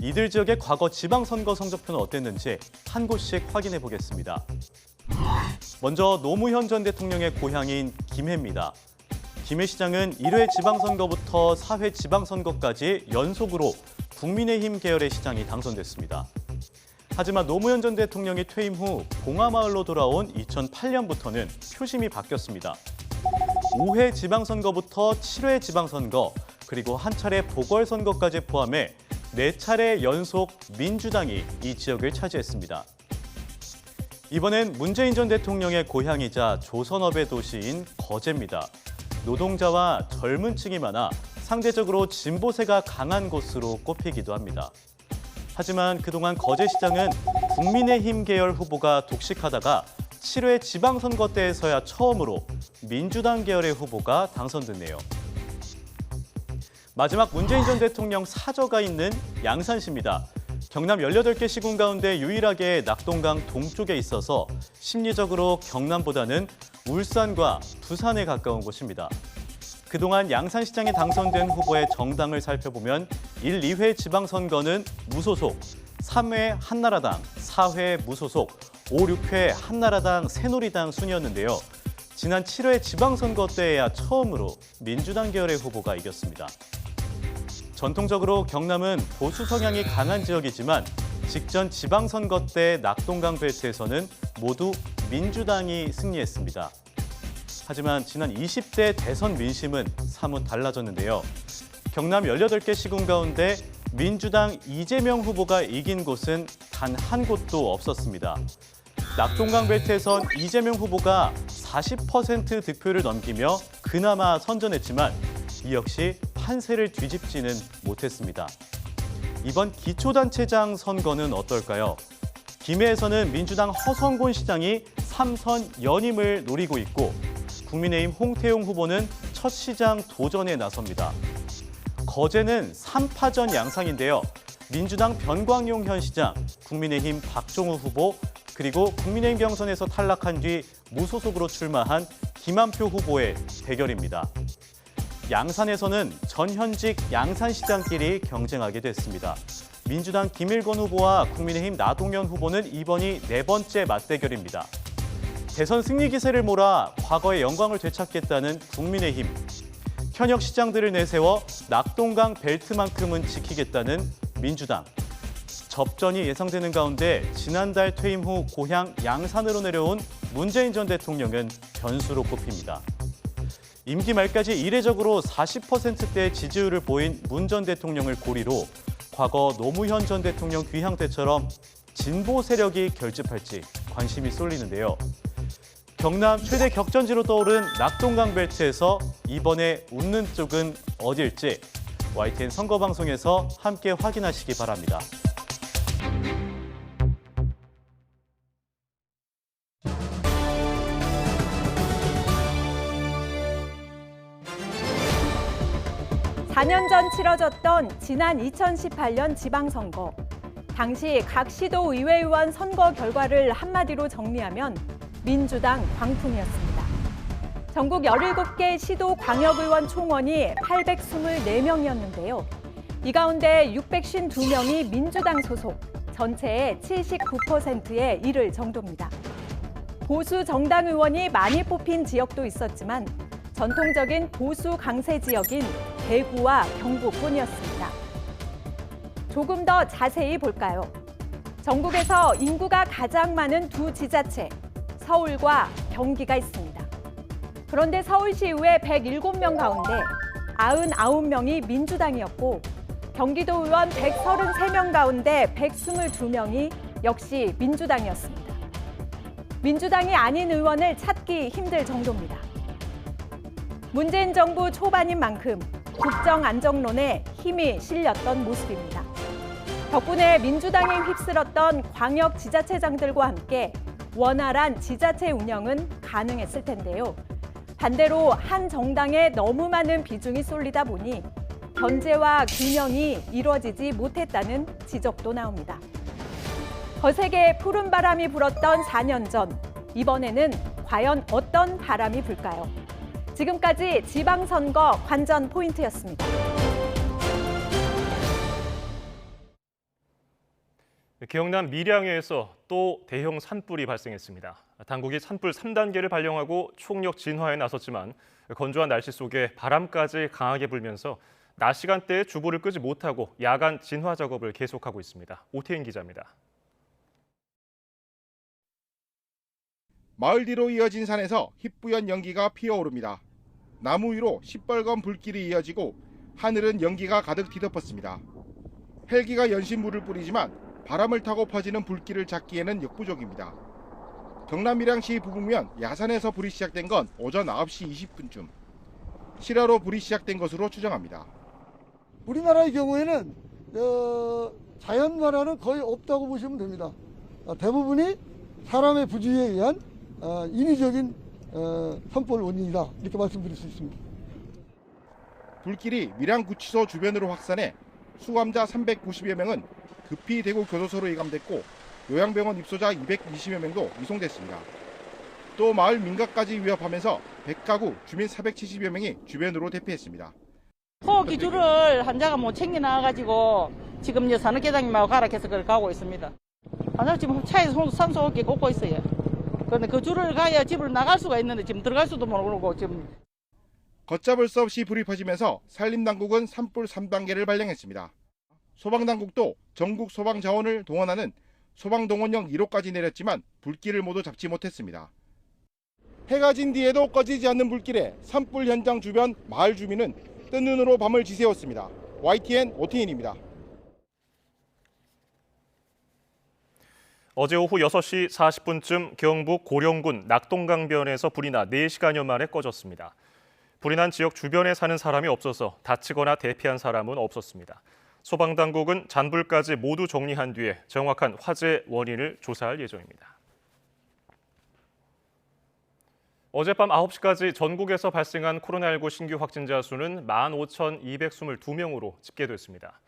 이들 지역의 과거 지방선거 성적표는 어땠는지 한 곳씩 확인해 보겠습니다. 먼저 노무현 전 대통령의 고향인 김해입니다. 김해시장은 1회 지방선거부터 4회 지방선거까지 연속으로 국민의힘 계열의 시장이 당선됐습니다. 하지만 노무현 전 대통령이 퇴임 후 봉하마을로 돌아온 2008년부터는 표심이 바뀌었습니다. 5회 지방선거부터 7회 지방선거, 그리고 한 차례 보궐선거까지 포함해 4차례 연속 민주당이 이 지역을 차지했습니다. 이번엔 문재인 전 대통령의 고향이자 조선업의 도시인 거제입니다. 노동자와 젊은 층이 많아 상대적으로 진보세가 강한 곳으로 꼽히기도 합니다. 하지만 그동안 거제시장은 국민의힘 계열 후보가 독식하다가 7회 지방선거 때에서야 처음으로 민주당 계열의 후보가 당선됐네요. 마지막 문재인 전 대통령 사저가 있는 양산시입니다. 경남 18개 시군 가운데 유일하게 낙동강 동쪽에 있어서 심리적으로 경남보다는 울산과 부산에 가까운 곳입니다. 그동안 양산시장에 당선된 후보의 정당을 살펴보면 1, 2회 지방선거는 무소속, 3회 한나라당, 4회 무소속, 5, 6회 한나라당, 새누리당 순이었는데요. 지난 7회 지방선거 때에야 처음으로 민주당 계열의 후보가 이겼습니다. 전통적으로 경남은 보수 성향이 강한 지역이지만 직전 지방선거 때 낙동강 벨트에서는 모두 민주당이 승리했습니다. 하지만 지난 20대 대선 민심은 사뭇 달라졌는데요. 경남 18개 시군 가운데 민주당 이재명 후보가 이긴 곳은 단 한 곳도 없었습니다. 낙동강 벨트에선 이재명 후보가 40% 득표를 넘기며 그나마 선전했지만 이 역시 판세를 뒤집지는 못했습니다. 이번 기초단체장 선거는 어떨까요? 김해에서는 민주당 허성곤 시장이 3선 연임을 노리고 있고 국민의힘 홍태용 후보는 첫 시장 도전에 나섭니다. 거제는 3파전 양상인데요. 민주당 변광용 현 시장, 국민의힘 박종우 후보, 그리고 국민의힘 경선에서 탈락한 뒤 무소속으로 출마한 김한표 후보의 대결입니다. 양산에서는 전현직 양산시장끼리 경쟁하게 됐습니다. 민주당 김일권 후보와 국민의힘 나동현 후보는 이번이 4번째 맞대결입니다. 대선 승리 기세를 몰아 과거의 영광을 되찾겠다는 국민의힘. 현역 시장들을 내세워 낙동강 벨트만큼은 지키겠다는 민주당. 접전이 예상되는 가운데 지난달 퇴임 후 고향 양산으로 내려온 문재인 전 대통령은 변수로 꼽힙니다. 임기 말까지 이례적으로 40%대의 지지율을 보인 문 전 대통령을 고리로 과거 노무현 전 대통령 귀향 때처럼 진보 세력이 결집할지 관심이 쏠리는데요. 경남 최대 격전지로 떠오른 낙동강 벨트에서 이번에 웃는 쪽은 어딜지 YTN 선거방송에서 함께 확인하시기 바랍니다. (4년) 전 치러졌던 지난 2018년 지방선거. 당시 각 시도 의회의원 선거 결과를 한마디로 정리하면 민주당 광풍이었습니다. 전국 17개 시도 광역의원 총원이 824명이었는데요. 이 가운데 652명이 민주당 소속, 전체의 79%에 이를 정도입니다. 보수 정당 의원이 많이 뽑힌 지역도 있었지만 전통적인 보수 강세 지역인 대구와 경북뿐이었습니다. 조금 더 자세히 볼까요? 전국에서 인구가 가장 많은 두 지자체, 서울과 경기가 있습니다. 그런데 서울시의회 107명 가운데 99명이 민주당이었고 경기도 의원 133명 가운데 122명이 역시 민주당이었습니다. 민주당이 아닌 의원을 찾기 힘들 정도입니다. 문재인 정부 초반인 만큼 국정 안정론에 힘이 실렸던 모습입니다. 덕분에 민주당이 휩쓸었던 광역 지자체장들과 함께 원활한 지자체 운영은 가능했을 텐데요. 반대로 한 정당에 너무 많은 비중이 쏠리다 보니 견제와 균형이 이루어지지 못했다는 지적도 나옵니다. 거세게 푸른 바람이 불었던 4년 전, 이번에는 과연 어떤 바람이 불까요? 지금까지 지방선거 관전 포인트였습니다. 경남 밀양에서 또 대형 산불이 발생했습니다. 당국이 산불 3단계를 발령하고 총력 진화에 나섰지만 건조한 날씨 속에 바람까지 강하게 불면서 낮 시간대에 주불을 끄지 못하고 야간 진화 작업을 계속하고 있습니다. 오태인 기자입니다. 마을 뒤로 이어진 산에서 희뿌연 연기가 피어오릅니다. 나무 위로 시뻘건 불길이 이어지고 하늘은 연기가 가득 뒤덮었습니다. 헬기가 연신물을 뿌리지만 바람을 타고 퍼지는 불길을 잡기에는 역부족입니다. 경남 밀양시 부북면 야산에서 불이 시작된 건 오전 9시 20분쯤. 실화로 불이 시작된 것으로 추정합니다. 우리나라의 경우에는 자연반화는 거의 없다고 보시면 됩니다. 대부분이 사람의 부주의에 의한 인위적인 산불 원인이다, 이렇게 말씀드릴 수 있습니다. 불길이 밀양구치소 주변으로 확산해 수감자 390여 명은 급히 대구 교도소로 이감됐고 요양병원 입소자 220여 명도 이송됐습니다. 또 마을 민가까지 위협하면서 100가구 주민 470여 명이 주변으로 대피했습니다. 호기줄을 환자가 못 챙겨 나와가지고 지금 산업계장님하고 가락해서 그걸 가고 있습니다. 환자 지금 차에서 산소호흡기 꽂고 있어요. 그런데 그 줄을 가야 집을 나갈 수가 있는데 지금 들어갈 수도 모르고 지금. 걷잡을 수 없이 불이 퍼지면서 산림당국은 산불 3단계를 발령했습니다. 소방당국도 전국 소방자원을 동원하는 소방동원령 1호까지 내렸지만 불길을 모두 잡지 못했습니다. 해가 진 뒤에도 꺼지지 않는 불길에 산불 현장 주변 마을 주민은 뜬 눈으로 밤을 지새웠습니다. YTN 오태인입니다. 어제 오후 6시 40분쯤 경북 고령군 낙동강변에서 불이 나 4시간여 만에 꺼졌습니다. 불이 난 지역 주변에 사는 사람이 없어서 다치거나 대피한 사람은 없었습니다. 소방당국은 잔불까지 모두 정리한 뒤에 정확한 화재 원인을 조사할 예정입니다. 어젯밤 9시까지 전국에서 발생한 코로나19 신규 확진자 수는 15,222명으로 집계됐습니다.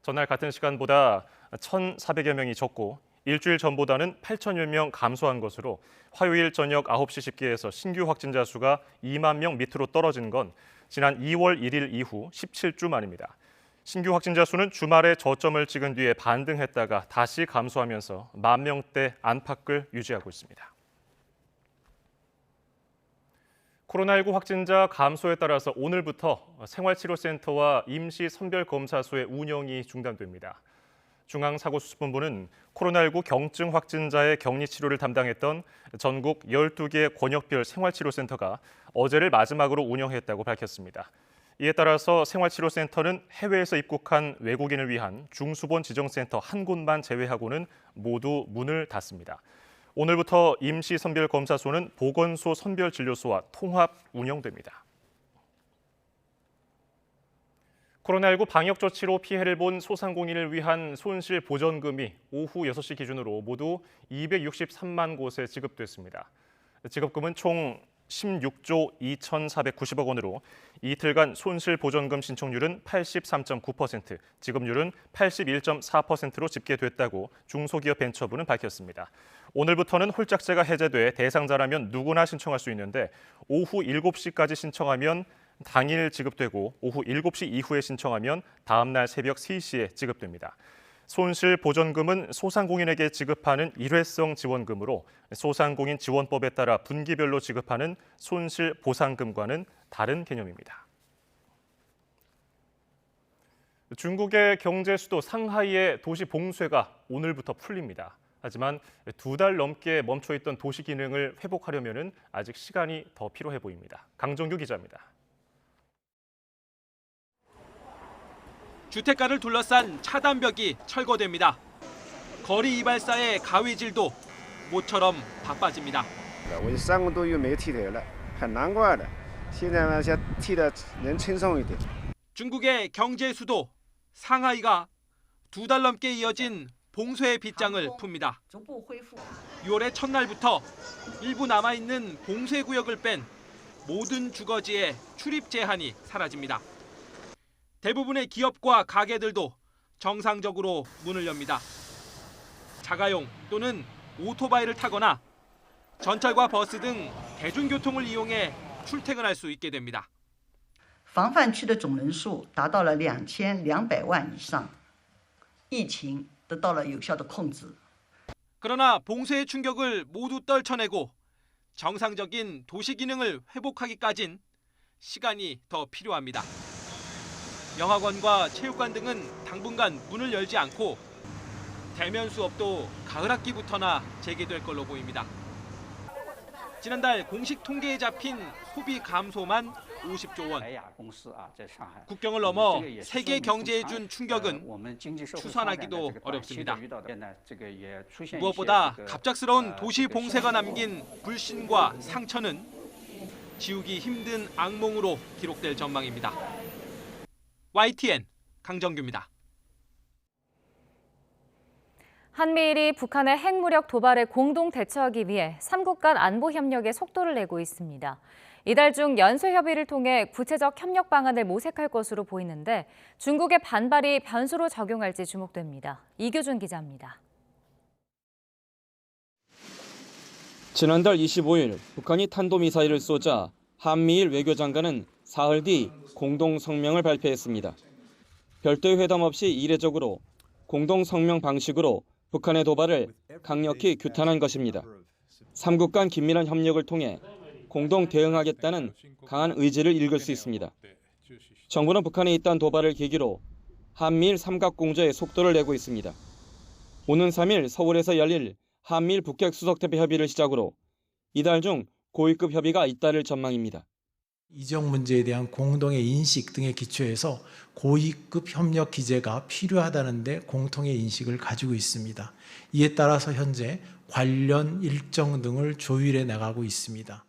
전날 같은 시간보다 1,400여 명이 적고 일주일 전보다는 8천여 명 감소한 것으로 화요일 저녁 9시 집계에서 신규 확진자 수가 2만 명 밑으로 떨어진 건 지난 2월 1일 이후 17주 만입니다. 신규 확진자 수는 주말에 저점을 찍은 뒤에 반등했다가 다시 감소하면서 1만 명대 안팎을 유지하고 있습니다. 코로나19 확진자 감소에 따라서 오늘부터 생활치료센터와 임시선별검사소의 운영이 중단됩니다. 중앙사고수습본부는 코로나19 경증 확진자의 격리치료를 담당했던 전국 12개 권역별 생활치료센터가 어제를 마지막으로 운영했다고 밝혔습니다. 이에 따라서 생활치료센터는 해외에서 입국한 외국인을 위한 중수본 지정센터 한 곳만 제외하고는 모두 문을 닫습니다. 오늘부터 임시선별검사소는 보건소 선별진료소와 통합 운영됩니다. 코로나19 방역 조치로 피해를 본 소상공인을 위한 손실 보전금이 오후 6시 기준으로 모두 263만 곳에 지급됐습니다. 지급금은 총 16조 2,490억 원으로 이틀간 손실 보전금 신청률은 83.9%, 지급률은 81.4%로 집계됐다고 중소기업벤처부는 밝혔습니다. 오늘부터는 홀짝제가 해제돼 대상자라면 누구나 신청할 수 있는데 오후 7시까지 신청하면 당일 지급되고 오후 7시 이후에 신청하면 다음 날 새벽 3시에 지급됩니다. 손실 보전금은 소상공인에게 지급하는 일회성 지원금으로 소상공인 지원법에 따라 분기별로 지급하는 손실 보상금과는 다른 개념입니다. 중국의 경제 수도 상하이의 도시 봉쇄가 오늘부터 풀립니다. 하지만 2달 넘게 멈춰있던 도시 기능을 회복하려면 아직 시간이 더 필요해 보입니다. 강정규 기자입니다. 주택가를 둘러싼 차단벽이 철거됩니다. 거리 이발사의 가위질도 모처럼 바빠집니다. 我3个多月没剃头了，很难怪的。现在呢，想剃的能轻松一点。 중국의 경제 수도 상하이가 2달 넘게 이어진 봉쇄의 빗장을 풉니다. 6월의 첫날부터 일부 남아있는 봉쇄 구역을 뺀 모든 주거지의 출입 제한이 사라집니다. 대부분의 기업과 가게들도 정상적으로 문을 엽니다. 자가용 또는 오토바이를 타거나 전철과 버스 등 대중교통을 이용해 출퇴근할 수 있게 됩니다. 防范区的总人数达到了2200万以上，疫情得到了有效的控制。 그러나 봉쇄의 충격을 모두 떨쳐내고 정상적인 도시 기능을 회복하기까진 시간이 더 필요합니다. 영화관과 체육관 등은 당분간 문을 열지 않고 대면 수업도 가을 학기부터나 재개될 걸로 보입니다. 지난달 공식 통계에 잡힌 소비 감소만 50조 원. 국경을 넘어 세계 경제에 준 충격은 추산하기도 어렵습니다. 무엇보다 갑작스러운 도시 봉쇄가 남긴 불신과 상처는 지우기 힘든 악몽으로 기록될 전망입니다. YTN 강정규입니다. 한미일이 북한의 핵무력 도발에 공동 대처하기 위해 3국 간 안보 협력에 속도를 내고 있습니다. 이달 중 연쇄 협의를 통해 구체적 협력 방안을 모색할 것으로 보이는데 중국의 반발이 변수로 작용할지 주목됩니다. 이규준 기자입니다. 지난달 25일 북한이 탄도미사일을 쏘자 한미일 외교장관은 사흘 뒤 공동 성명을 발표했습니다. 별도의 회담 없이 이례적으로 공동 성명 방식으로 북한의 도발을 강력히 규탄한 것입니다. 3국 간 긴밀한 협력을 통해 공동 대응하겠다는 강한 의지를 읽을 수 있습니다. 정부는 북한의 이딴 도발을 계기로 한미일 삼각공조에 속도를 내고 있습니다. 오는 3일 서울에서 열릴 한미일 북핵 수석대표 협의를 시작으로 이달 중 고위급 협의가 잇따를 전망입니다. 이적 문제에 대한 공동의 인식 등에 기초해서 고위급 협력 기제가 필요하다는 데 공통의 인식을 가지고 있습니다. 이에 따라서 현재 관련 일정 등을 조율해 나가고 있습니다.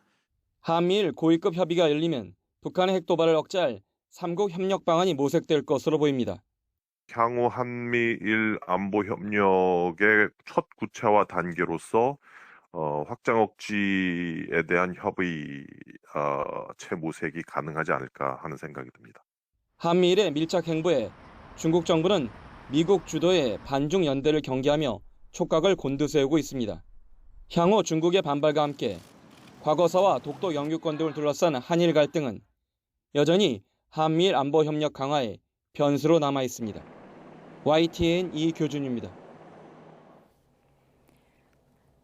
한미일 고위급 협의가 열리면 북한의 핵 도발을 억제할 3국 협력 방안이 모색될 것으로 보입니다. 향후 한미일 안보 협력의 첫 구체화 단계로서 확장 억지에 대한 협의 채모색이 가능하지 않을까 하는 생각이 듭니다. 한미일의 밀착 행보에 중국 정부는 미국 주도의 반중 연대를 경계하며 촉각을 곤두세우고 있습니다. 향후 중국의 반발과 함께 과거사와 독도 영유권 등을 둘러싼 한일 갈등은 여전히 한미일 안보 협력 강화의 변수로 남아 있습니다. YTN 이교준입니다.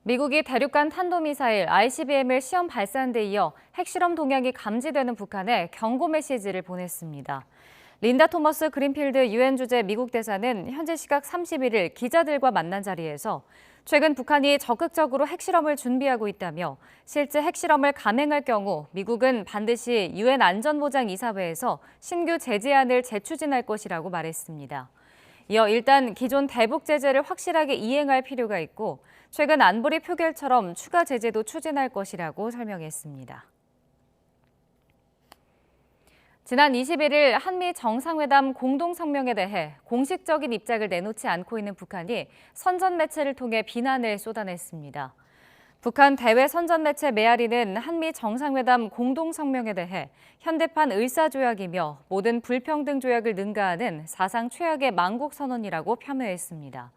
미국이 대륙간 탄도미사일 ICBM을 시험 발사한 데 이어 핵실험 동향이 감지되는 북한에 경고 메시지를 보냈습니다. 린다 토머스 그린필드 유엔 주재 미국 대사는 현지 시각 31일 기자들과 만난 자리에서 최근 북한이 적극적으로 핵실험을 준비하고 있다며 실제 핵실험을 감행할 경우 미국은 반드시 유엔 안전보장이사회에서 신규 제재안을 재추진할 것이라고 말했습니다. 이어 일단 기존 대북 제재를 확실하게 이행할 필요가 있고 최근 안보리 표결처럼 추가 제재도 추진할 것이라고 설명했습니다. 지난 21일 한미 정상회담 공동성명에 대해 공식적인 입장을 내놓지 않고 있는 북한이 선전 매체를 통해 비난을 쏟아냈습니다. 북한 대외 선전 매체 메아리는 한미 정상회담 공동성명에 대해 현대판 의사조약이며 모든 불평등 조약을 능가하는 사상 최악의 망국선언이라고 폄훼했습니다.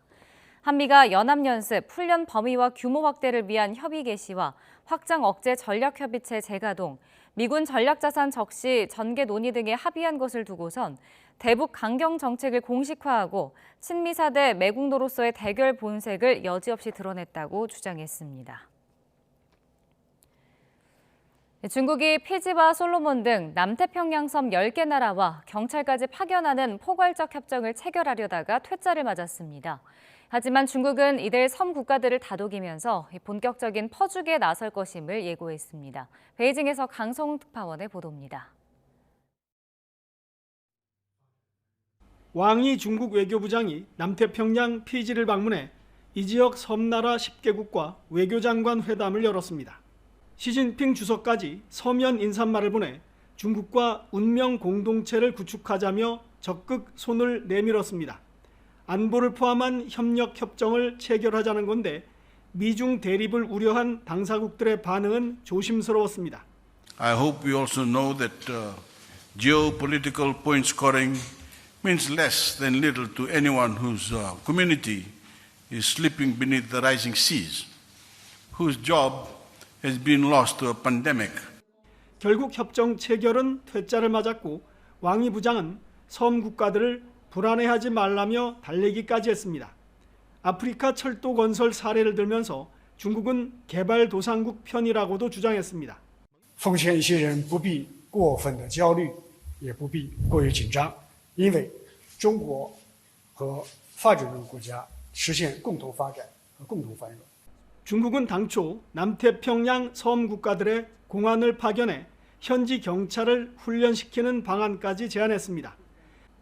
한미가 연합연습, 훈련 범위와 규모 확대를 위한 협의 개시와 확장 억제 전략협의체 재가동, 미군 전략자산 적시 전개 논의 등에 합의한 것을 두고선 대북 강경 정책을 공식화하고 친미 4대 매국노로서의 대결 본색을 여지없이 드러냈다고 주장했습니다. 중국이 피지와 솔로몬 등 남태평양 섬 10개 나라와 경찰까지 파견하는 포괄적 협정을 체결하려다가 퇴짜를 맞았습니다. 하지만 중국은 이들 섬 국가들을 다독이면서 본격적인 퍼주기에 나설 것임을 예고했습니다. 베이징에서 강성웅 특파원의 보도입니다. 왕이 중국 외교부장이 남태평양 피지를 방문해 이 지역 섬나라 10개국과 외교장관 회담을 열었습니다. 시진핑 주석까지 서면 인사말을 보내 중국과 운명 공동체를 구축하자며 적극 손을 내밀었습니다. 안보를 포함한 협력 협정을 체결하자는 건데 미중 대립을 우려한 당사국들의 반응은 조심스러웠습니다. I hope we also know that geopolitical point scoring means less than little to anyone whose community is slipping beneath the rising seas, whose job has been lost to a pandemic. 결국 협정 체결은 퇴짜를 맞았고 왕이 부장은 섬 국가들을 불안해하지 말라며 달래기까지 했습니다. 아프리카 철도 건설 사례를 들면서 중국은 개발도상국 편이라고도 주장했습니다. 奉劝一些人不必过分的焦虑，也不必过于紧张，因为中国和发展中国家实现共同发展和共同繁荣。 중국은 당초 남태평양 섬 국가들의 공안을 파견해 현지 경찰을 훈련시키는 방안까지 제안했습니다.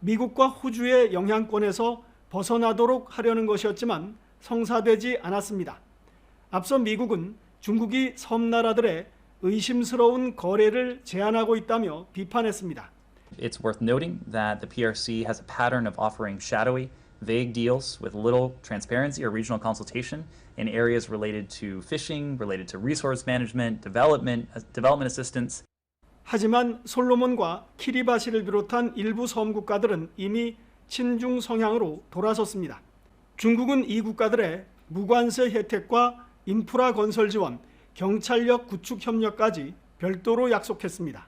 미국과 호주의 영향권에서 벗어나도록 하려는 것이었지만 성사되지 않았습니다. 앞서 미국은 중국이 섬나라들의 의심스러운 거래를 제한하고 있다며 비판했습니다. It's worth noting that the PRC has a pattern of offering shadowy, vague deals with little transparency or regional consultation in areas related to fishing, related to resource management, development assistance. 하지만 솔로몬과 키리바시를 비롯한 일부 섬 국가들은 이미 친중 성향으로 돌아섰습니다. 중국은 이 국가들의 무관세 혜택과 인프라 건설 지원, 경찰력 구축 협력까지 별도로 약속했습니다.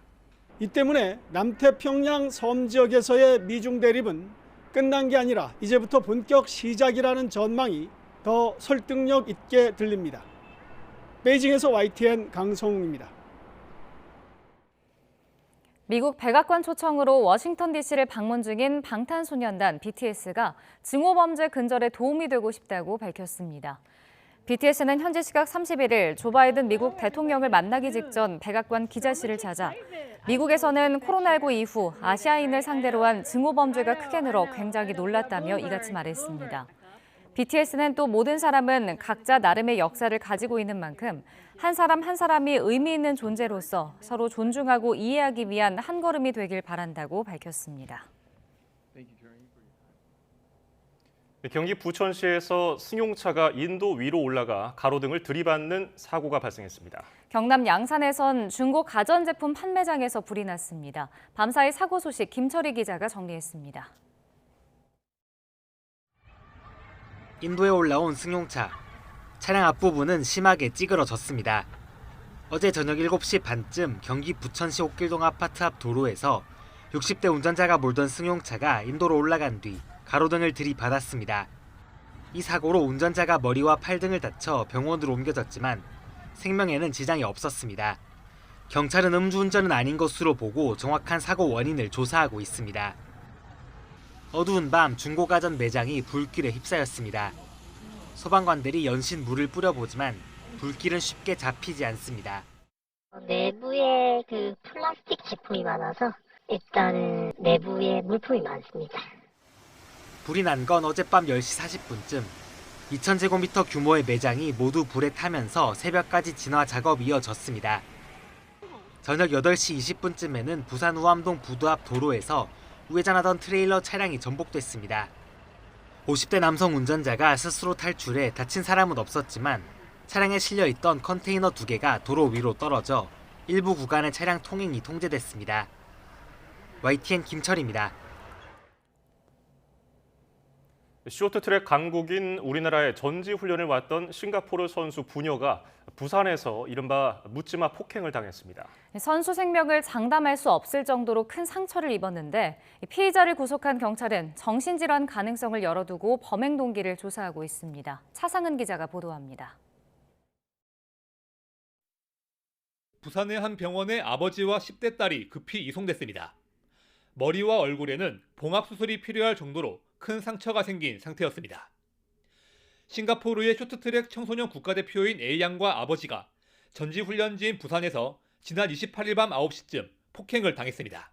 이 때문에 남태평양 섬 지역에서의 미중 대립은 끝난 게 아니라 이제부터 본격 시작이라는 전망이 더 설득력 있게 들립니다. 베이징에서 YTN 강성웅입니다. 미국 백악관 초청으로 워싱턴 DC를 방문 중인 방탄소년단 BTS가 증오범죄 근절에 도움이 되고 싶다고 밝혔습니다. BTS는 현지 시각 31일 조 바이든 미국 대통령을 만나기 직전 백악관 기자실을 찾아 미국에서는 코로나19 이후 아시아인을 상대로 한 증오범죄가 크게 늘어 굉장히 놀랐다며 이같이 말했습니다. BTS는 또 모든 사람은 각자 나름의 역사를 가지고 있는 만큼 한 사람 한 사람이 의미 있는 존재로서 서로 존중하고 이해하기 위한 한 걸음이 되길 바란다고 밝혔습니다. 경기 부천시에서 승용차가 인도 위로 올라가 가로등을 들이받는 사고가 발생했습니다. 경남 양산에선 중고 가전제품 판매장에서 불이 났습니다. 밤사이 사고 소식 김철희 기자가 정리했습니다. 인도에 올라온 승용차. 차량 앞부분은 심하게 찌그러졌습니다. 어제 저녁 7시 반쯤 경기 부천시 옥길동 아파트 앞 도로에서 60대 운전자가 몰던 승용차가 인도로 올라간 뒤 가로등을 들이받았습니다. 이 사고로 운전자가 머리와 팔 등을 다쳐 병원으로 옮겨졌지만 생명에는 지장이 없었습니다. 경찰은 음주운전은 아닌 것으로 보고 정확한 사고 원인을 조사하고 있습니다. 어두운 밤 중고가전 매장이 불길에 휩싸였습니다. 소방관들이 연신 물을 뿌려보지만 불길은 쉽게 잡히지 않습니다. 내부에 플라스틱 제품이 많아서 일단은 내부에 물품이 많습니다. 불이 난 건 어젯밤 10시 40분쯤 2,000제곱미터 규모의 매장이 모두 불에 타면서 새벽까지 진화 작업이 이어졌습니다. 저녁 8시 20분쯤에는 부산 우암동 부두 앞 도로에서 우회전하던 트레일러 차량이 전복됐습니다. 50대 남성 운전자가 스스로 탈출해 다친 사람은 없었지만 차량에 실려있던 컨테이너 2개가 도로 위로 떨어져 일부 구간의 차량 통행이 통제됐습니다. YTN 김철입니다. 쇼트트랙 강국인 우리나라의 전지훈련을 왔던 싱가포르 선수 부녀가 부산에서 이른바 묻지마 폭행을 당했습니다. 선수 생명을 장담할 수 없을 정도로 큰 상처를 입었는데 피의자를 구속한 경찰은 정신질환 가능성을 열어두고 범행 동기를 조사하고 있습니다. 차상은 기자가 보도합니다. 부산의 한 병원에 아버지와 10대 딸이 급히 이송됐습니다. 머리와 얼굴에는 봉합수술이 필요할 정도로 큰 상처가 생긴 상태였습니다. 싱가포르의 쇼트트랙 청소년 국가대표인 A양과 아버지가 전지훈련지인 부산에서 지난 28일 밤 9시쯤 폭행을 당했습니다.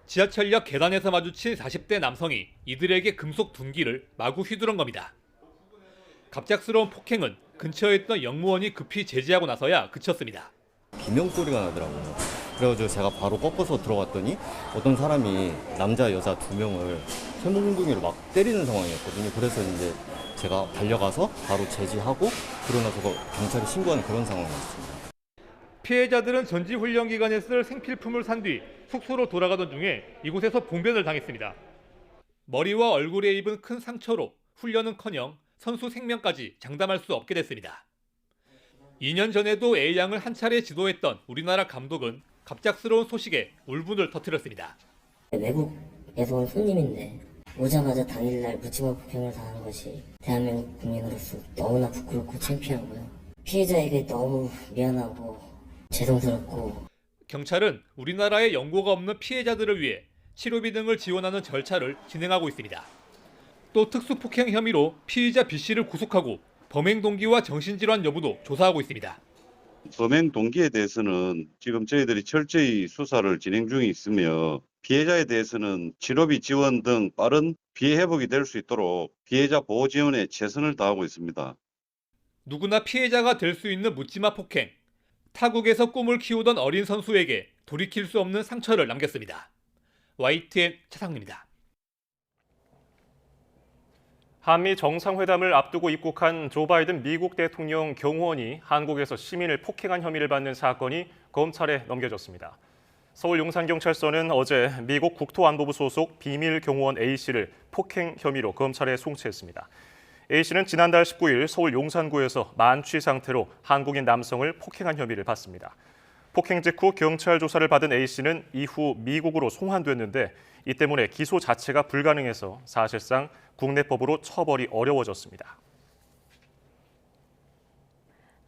지하철역 계단에서 마주친 40대 남성이 이들에게 금속 둔기를 마구 휘두른 겁니다. 갑작스러운 폭행은 근처에 있던 영무원이 급히 제지하고 나서야 그쳤습니다. 비명 소리가 나더라고요. 그래가지고 제가 바로 꺾어서 들어갔더니 어떤 사람이 남자 여자 두 명을 쇠목뭉둥이로 막 때리는 상황이었거든요. 그래서 이제 제가 달려가서 바로 제지하고 그러고 나서 경찰에 신고하는 그런 상황이었습니다. 피해자들은 전지훈련 기간에 쓸 생필품을 산 뒤 숙소로 돌아가던 중에 이곳에서 봉변을 당했습니다. 머리와 얼굴에 입은 큰 상처로 훈련은커녕 선수 생명까지 장담할 수 없게 됐습니다. 2년 전에도 A양을 한 차례 지도했던 우리나라 감독은 갑작스러운 소식에 울분을 터뜨렸습니다. 외국에서 온 손님인데 오자마자 당일날 묻지마 폭행을 당하는 것이 대한민국 국민으로서 너무나 부끄럽고 창피하고요. 피해자에게 너무 미안하고 죄송스럽고. 경찰은 우리나라에 연고가 없는 피해자들을 위해 치료비 등을 지원하는 절차를 진행하고 있습니다. 또 특수폭행 혐의로 피의자 B씨를 구속하고 범행 동기와 정신질환 여부도 조사하고 있습니다. 범행 동기에 대해서는 지금 저희들이 철저히 수사를 진행 중에 있으며 피해자에 대해서는 치료비 지원 등 빠른 피해 회복이 될 수 있도록 피해자 보호 지원에 최선을 다하고 있습니다. 누구나 피해자가 될 수 있는 묻지마 폭행. 타국에서 꿈을 키우던 어린 선수에게 돌이킬 수 없는 상처를 남겼습니다. YTN 차상입니다. 한미 정상회담을 앞두고 입국한 조 바이든 미국 대통령 경호원이 한국에서 시민을 폭행한 혐의를 받는 사건이 검찰에 넘겨졌습니다. 서울 용산경찰서는 어제 미국 국토안보부 소속 비밀 경호원 A씨를 폭행 혐의로 검찰에 송치했습니다. A씨는 지난달 19일 서울 용산구에서 만취 상태로 한국인 남성을 폭행한 혐의를 받습니다. 폭행 직후 경찰 조사를 받은 A씨는 이후 미국으로 송환됐는데 이 때문에 기소 자체가 불가능해서 사실상 국내 법으로 처벌이 어려워졌습니다.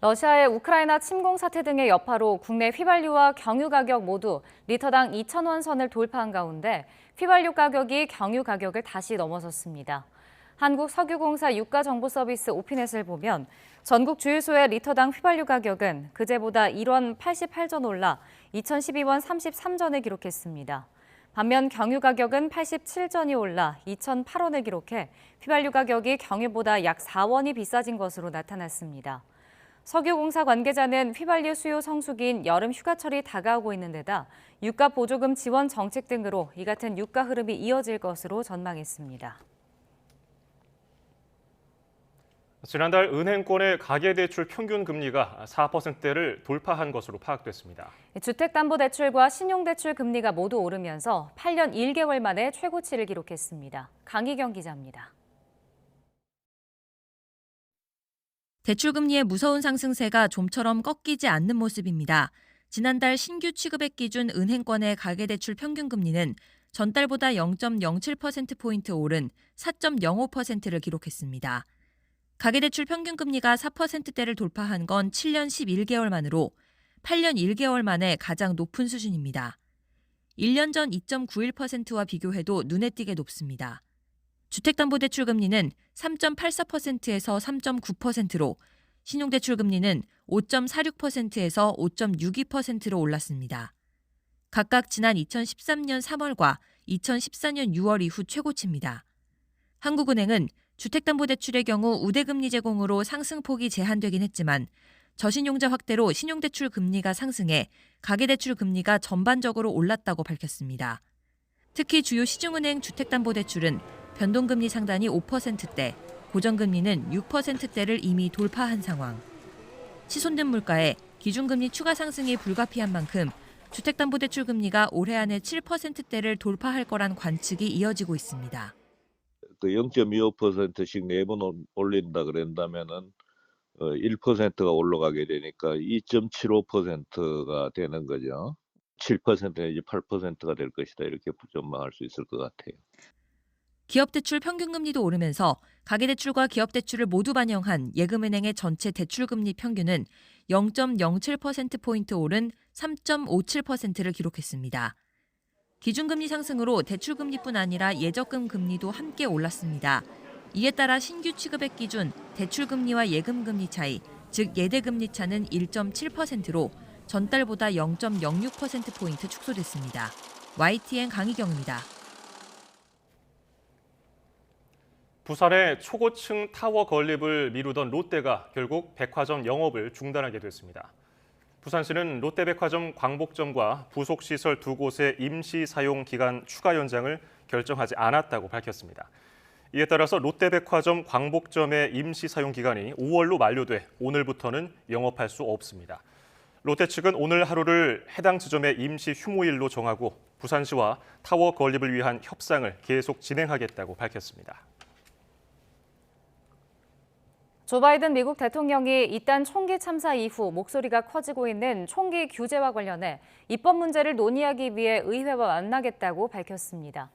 러시아의 우크라이나 침공 사태 등의 여파로 국내 휘발유와 경유 가격 모두 리터당 2,000원 선을 돌파한 가운데 휘발유 가격이 경유 가격을 다시 넘어섰습니다. 한국석유공사 유가정보서비스 오피넷을 보면 전국 주유소의 리터당 휘발유 가격은 그제보다 1원 88전 올라 2012원 33전을 기록했습니다. 반면 경유 가격은 87전이 올라 2,008원을 기록해 휘발유 가격이 경유보다 약 4원이 비싸진 것으로 나타났습니다. 석유공사 관계자는 휘발유 수요 성수기인 여름 휴가철이 다가오고 있는 데다 유가 보조금 지원 정책 등으로 이 같은 유가 흐름이 이어질 것으로 전망했습니다. 지난달 은행권의 가계대출 평균 금리가 4%대를 돌파한 것으로 파악됐습니다. 주택담보대출과 신용대출 금리가 모두 오르면서 8년 1개월 만에 최고치를 기록했습니다. 강희경 기자입니다. 대출금리의 무서운 상승세가 좀처럼 꺾이지 않는 모습입니다. 지난달 신규 취급액 기준 은행권의 가계대출 평균 금리는 전달보다 0.07%포인트 오른 4.05%를 기록했습니다. 가계대출 평균금리가 4%대를 돌파한 건 7년 11개월 만으로 8년 1개월 만에 가장 높은 수준입니다. 1년 전 2.91%와 비교해도 눈에 띄게 높습니다. 주택담보대출 금리는 3.84%에서 3.9%로, 신용대출 금리는 5.46%에서 5.62%로 올랐습니다. 각각 지난 2013년 3월과 2014년 6월 이후 최고치입니다. 한국은행은 주택담보대출의 경우 우대금리 제공으로 상승폭이 제한되긴 했지만 저신용자 확대로 신용대출 금리가 상승해 가계대출 금리가 전반적으로 올랐다고 밝혔습니다. 특히 주요 시중은행 주택담보대출은 변동금리 상단이 5%대, 고정금리는 6%대를 이미 돌파한 상황. 치솟는 물가에 기준금리 추가 상승이 불가피한 만큼 주택담보대출 금리가 올해 안에 7%대를 돌파할 거란 관측이 이어지고 있습니다. 0.25%씩 4번 올린다 그런다면은 1%가 올라가게 되니까 2.75%가 되는 거죠. 7% 내지 8%가 될 것이다 이렇게 전망할 수 있을 것 같아요. 기업대출 평균금리도 오르면서 가계대출과 기업대출을 모두 반영한 예금은행의 전체 대출금리 평균은 0.07%포인트 오른 3.57%를 기록했습니다. 기준금리 상승으로 대출금리뿐 아니라 예적금 금리도 함께 올랐습니다. 이에 따라 신규 취급액 기준 대출금리와 예금금리 차이, 즉 예대금리 차는 1.7%로 전달보다 0.06%포인트 축소됐습니다. YTN 강희경입니다. 부산의 초고층 타워 건립을 미루던 롯데가 결국 백화점 영업을 중단하게 됐습니다. 부산시는 롯데백화점 광복점과 부속시설 두 곳의 임시 사용 기간 추가 연장을 결정하지 않았다고 밝혔습니다. 이에 따라서 롯데백화점 광복점의 임시 사용 기간이 5월로 만료돼 오늘부터는 영업할 수 없습니다. 롯데 측은 오늘 하루를 해당 지점의 임시 휴무일로 정하고 부산시와 타워 건립을 위한 협상을 계속 진행하겠다고 밝혔습니다. 조 바이든 미국 대통령이 이딴 총기 참사 이후 목소리가 커지고 있는 총기 규제와 관련해 입법 문제를 논의하기 위해 의회와 만나겠다고 밝혔습니다.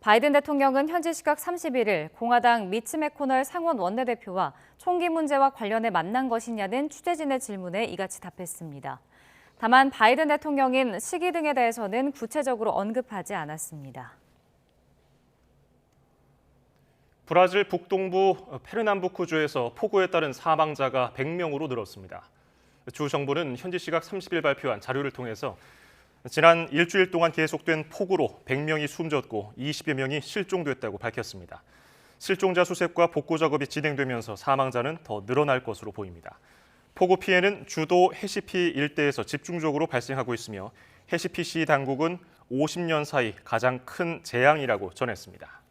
바이든 대통령은 현지 시각 31일 공화당 미츠 맥코널 상원 원내대표와 총기 문제와 관련해 만난 것이냐는 취재진의 질문에 이같이 답했습니다. 다만 바이든 대통령인 시기 등에 대해서는 구체적으로 언급하지 않았습니다. 브라질 북동부 페르남부쿠주에서 폭우에 따른 사망자가 100명으로 늘었습니다. 주 정부는 현지 시각 30일 발표한 자료를 통해서 지난 일주일 동안 계속된 폭우로 100명이 숨졌고 20여 명이 실종됐다고 밝혔습니다. 실종자 수색과 복구 작업이 진행되면서 사망자는 더 늘어날 것으로 보입니다. 폭우 피해는 주도 해시피 일대에서 집중적으로 발생하고 있으며 해시피시 당국은 50년 사이 가장 큰 재앙이라고 전했습니다.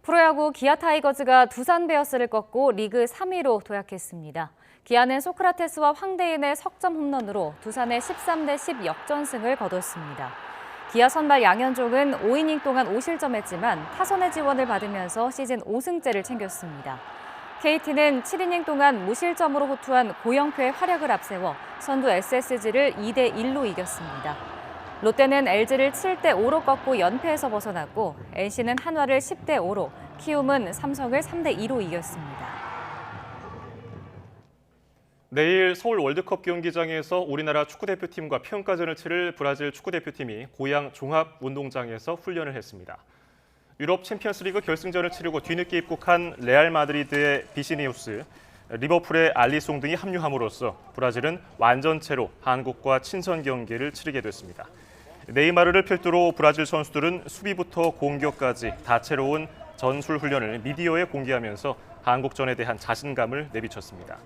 프로야구 기아 타이거즈가 두산 베어스를 꺾고 리그 3위로 도약했습니다. 기아는 소크라테스와 황대인의 석점 홈런으로 두산의 13대10 역전승을 거뒀습니다. 기아 선발 양현종은 5이닝 동안 5실점했지만 타선의 지원을 받으면서 시즌 5승째를 챙겼습니다. KT는 7이닝 동안 무실점으로 호투한 고영표의 활약을 앞세워 선두 SSG를 2대1로 이겼습니다. 롯데는 LG를 7대5로 꺾고 연패에서 벗어났고 NC는 한화를 10대5로, 키움은 삼성을 3대2로 이겼습니다. 내일 서울 월드컵 경기장에서 우리나라 축구대표팀과 평가전을 치를 브라질 축구대표팀이 고양 종합운동장에서 훈련을 했습니다. 유럽 챔피언스리그 결승전을 치르고 뒤늦게 입국한 레알 마드리드의 비시니우스, 리버풀의 알리송 등이 합류함으로써 브라질은 완전체로 한국과 친선 경기를 치르게 됐습니다. 네이마르를 필두로 브라질 선수들은 수비부터 공격까지 다채로운 전술 훈련을 미디어에 공개하면서 한국전에 대한 자신감을 내비쳤습니다.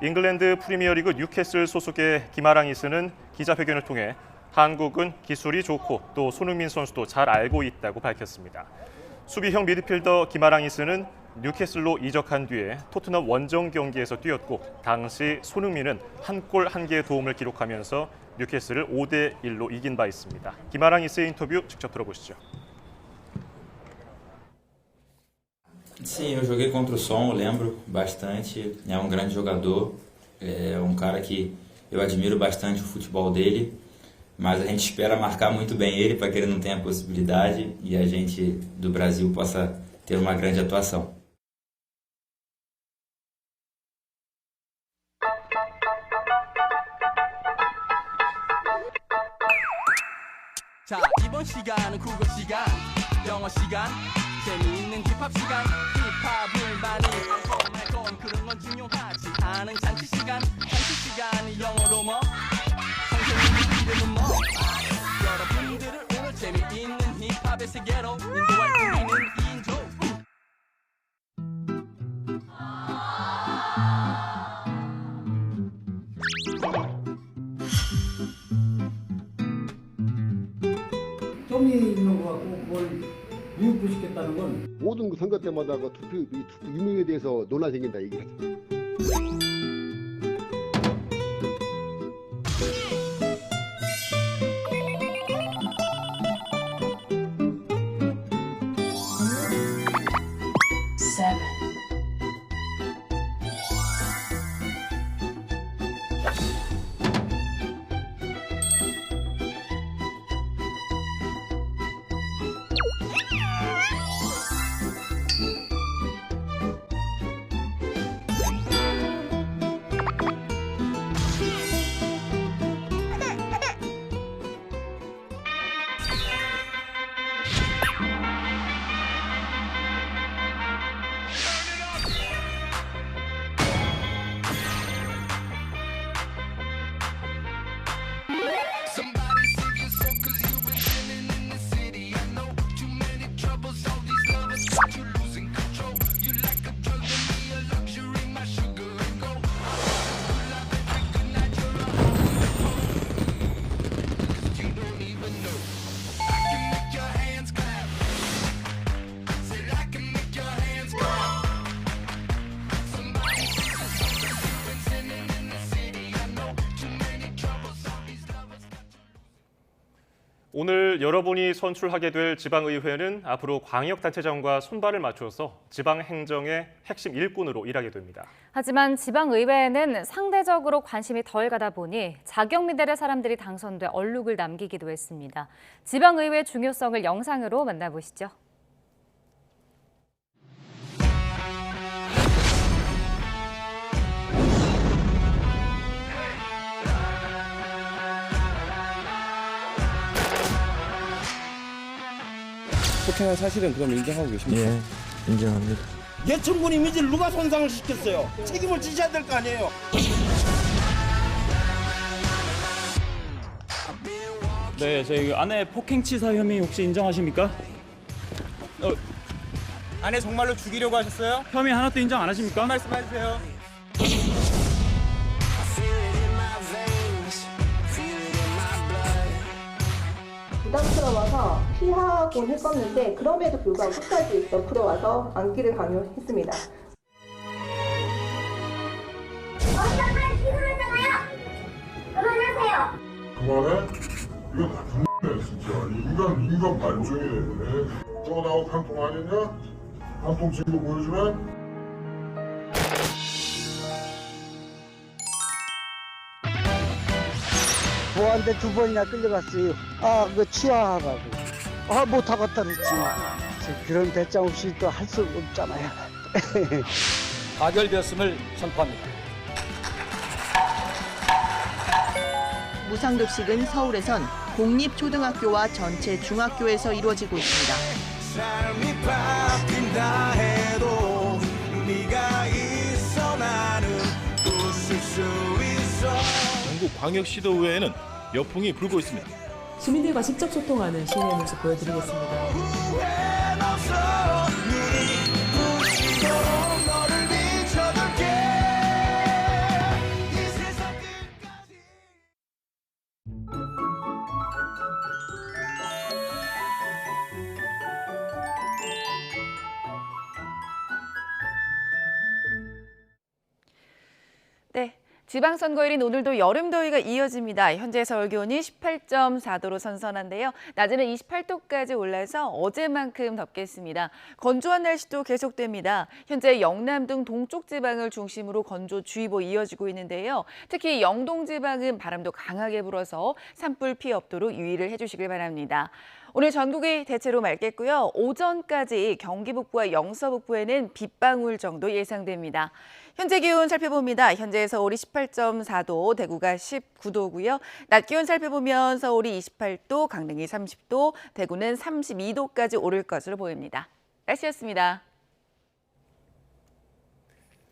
잉글랜드 프리미어리그 뉴캐슬 소속의 기마랑이스는 기자회견을 통해 한국은 기술이 좋고 또 손흥민 선수도 잘 알고 있다고 밝혔습니다. 수비형 미드필더 기마랑이스는 뉴캐슬로 이적한 뒤에 토트넘 원정 경기에서 뛰었고 당시 손흥민은 한 골 한 개의 도움을 기록하면서 뉴캐슬을 5대1로 이긴 바 있습니다. 기마랑이스의 인터뷰 직접 들어보시죠. Sim, eu joguei contra o Som, eu lembro bastante. É um grande jogador, é um cara que eu admiro bastante o futebol dele, mas a gente espera marcar muito bem ele para que ele não tenha possibilidade e a gente do Brasil possa ter uma grande atuação. 자, 이번 시간은 국어 시간, 영어 시간, 재미있는 힙합 시간. 힙합을 많이 알고 말 건 그런 건 중요하지 않은 잔치 시간. 잔치 시간이 영어로 뭐? 선생님 이름은 뭐? 여러분들을 오늘 재미있는 힙합의 세계로 인도할 우리는 인조. 점이 있는 거 같고 그걸 미흡도 시켰다는 건 모든 그 선거 때마다 그 투표 유명에 대해서 논란이 생긴다 얘기를 하죠. 오늘 여러분이 선출하게 될 지방의회는 앞으로 광역단체장과 손발을 맞춰서 지방행정의 핵심 일꾼으로 일하게 됩니다. 하지만 지방의회에는 상대적으로 관심이 덜 가다 보니 자격미달의 사람들이 당선돼 얼룩을 남기기도 했습니다. 지방의회의 중요성을 영상으로 만나보시죠. 폭행한 사실은 그럼 인정하고 계십니까? 예, 인정합니다. 예천군 이미지를 누가 손상을 시켰어요? 책임을 지셔야 될 거 아니에요? 네, 저희 아내 폭행치사 혐의 혹시 인정하십니까? 아내 정말로 죽이려고 하셨어요? 혐의 하나도 인정 안 하십니까? 말씀해주세요. 부담스러워서 피하곤 했었는데 그럼에도 불구하고 끝까지 옆으로 와서 안기를 강요했습니다. 그만해? 이거 나쁜 진짜. 인간 반중이네. 저거 나하고 한통 아니냐? 한통 친구 보여주래? 보안대 2번이나 끌려갔어요. 그 취하하라고. 못 하겠다 그랬지. 그런 대장 없이 또 할 수 없잖아요. 가결되었음을 선포합니다. 무상급식은 서울에선 공립초등학교와 전체 중학교에서 이루어지고 있습니다. 삶이 바뀐다 해도 네가 있어 나는 웃을 수 있어. 전국광역시도의회에는 여풍이 불고 있습니다. 시민들과 직접 소통하는 시민의 모습 보여드리겠습니다. 네, 지방선거일인 오늘도 여름더위가 이어집니다. 현재 서울 기온이 18.4도로 선선한데요. 낮에는 28도까지 올라서 어제만큼 덥겠습니다. 건조한 날씨도 계속됩니다. 현재 영남 등 동쪽 지방을 중심으로 건조주의보 이어지고 있는데요. 특히 영동 지방은 바람도 강하게 불어서 산불 피해 없도록 유의를 해주시길 바랍니다. 오늘 전국이 대체로 맑겠고요. 오전까지 경기 북부와 영서 북부에는 빗방울 정도 예상됩니다. 현재 기온 살펴봅니다. 현재 서울이 18.4도, 대구가 19도고요. 낮 기온 살펴보면 서울이 28도, 강릉이 30도, 대구는 32도까지 오를 것으로 보입니다. 날씨였습니다.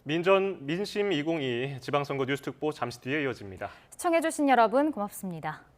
민심 2022 지방선거 뉴스특보 잠시 뒤에 이어집니다. 시청해주신 여러분 고맙습니다.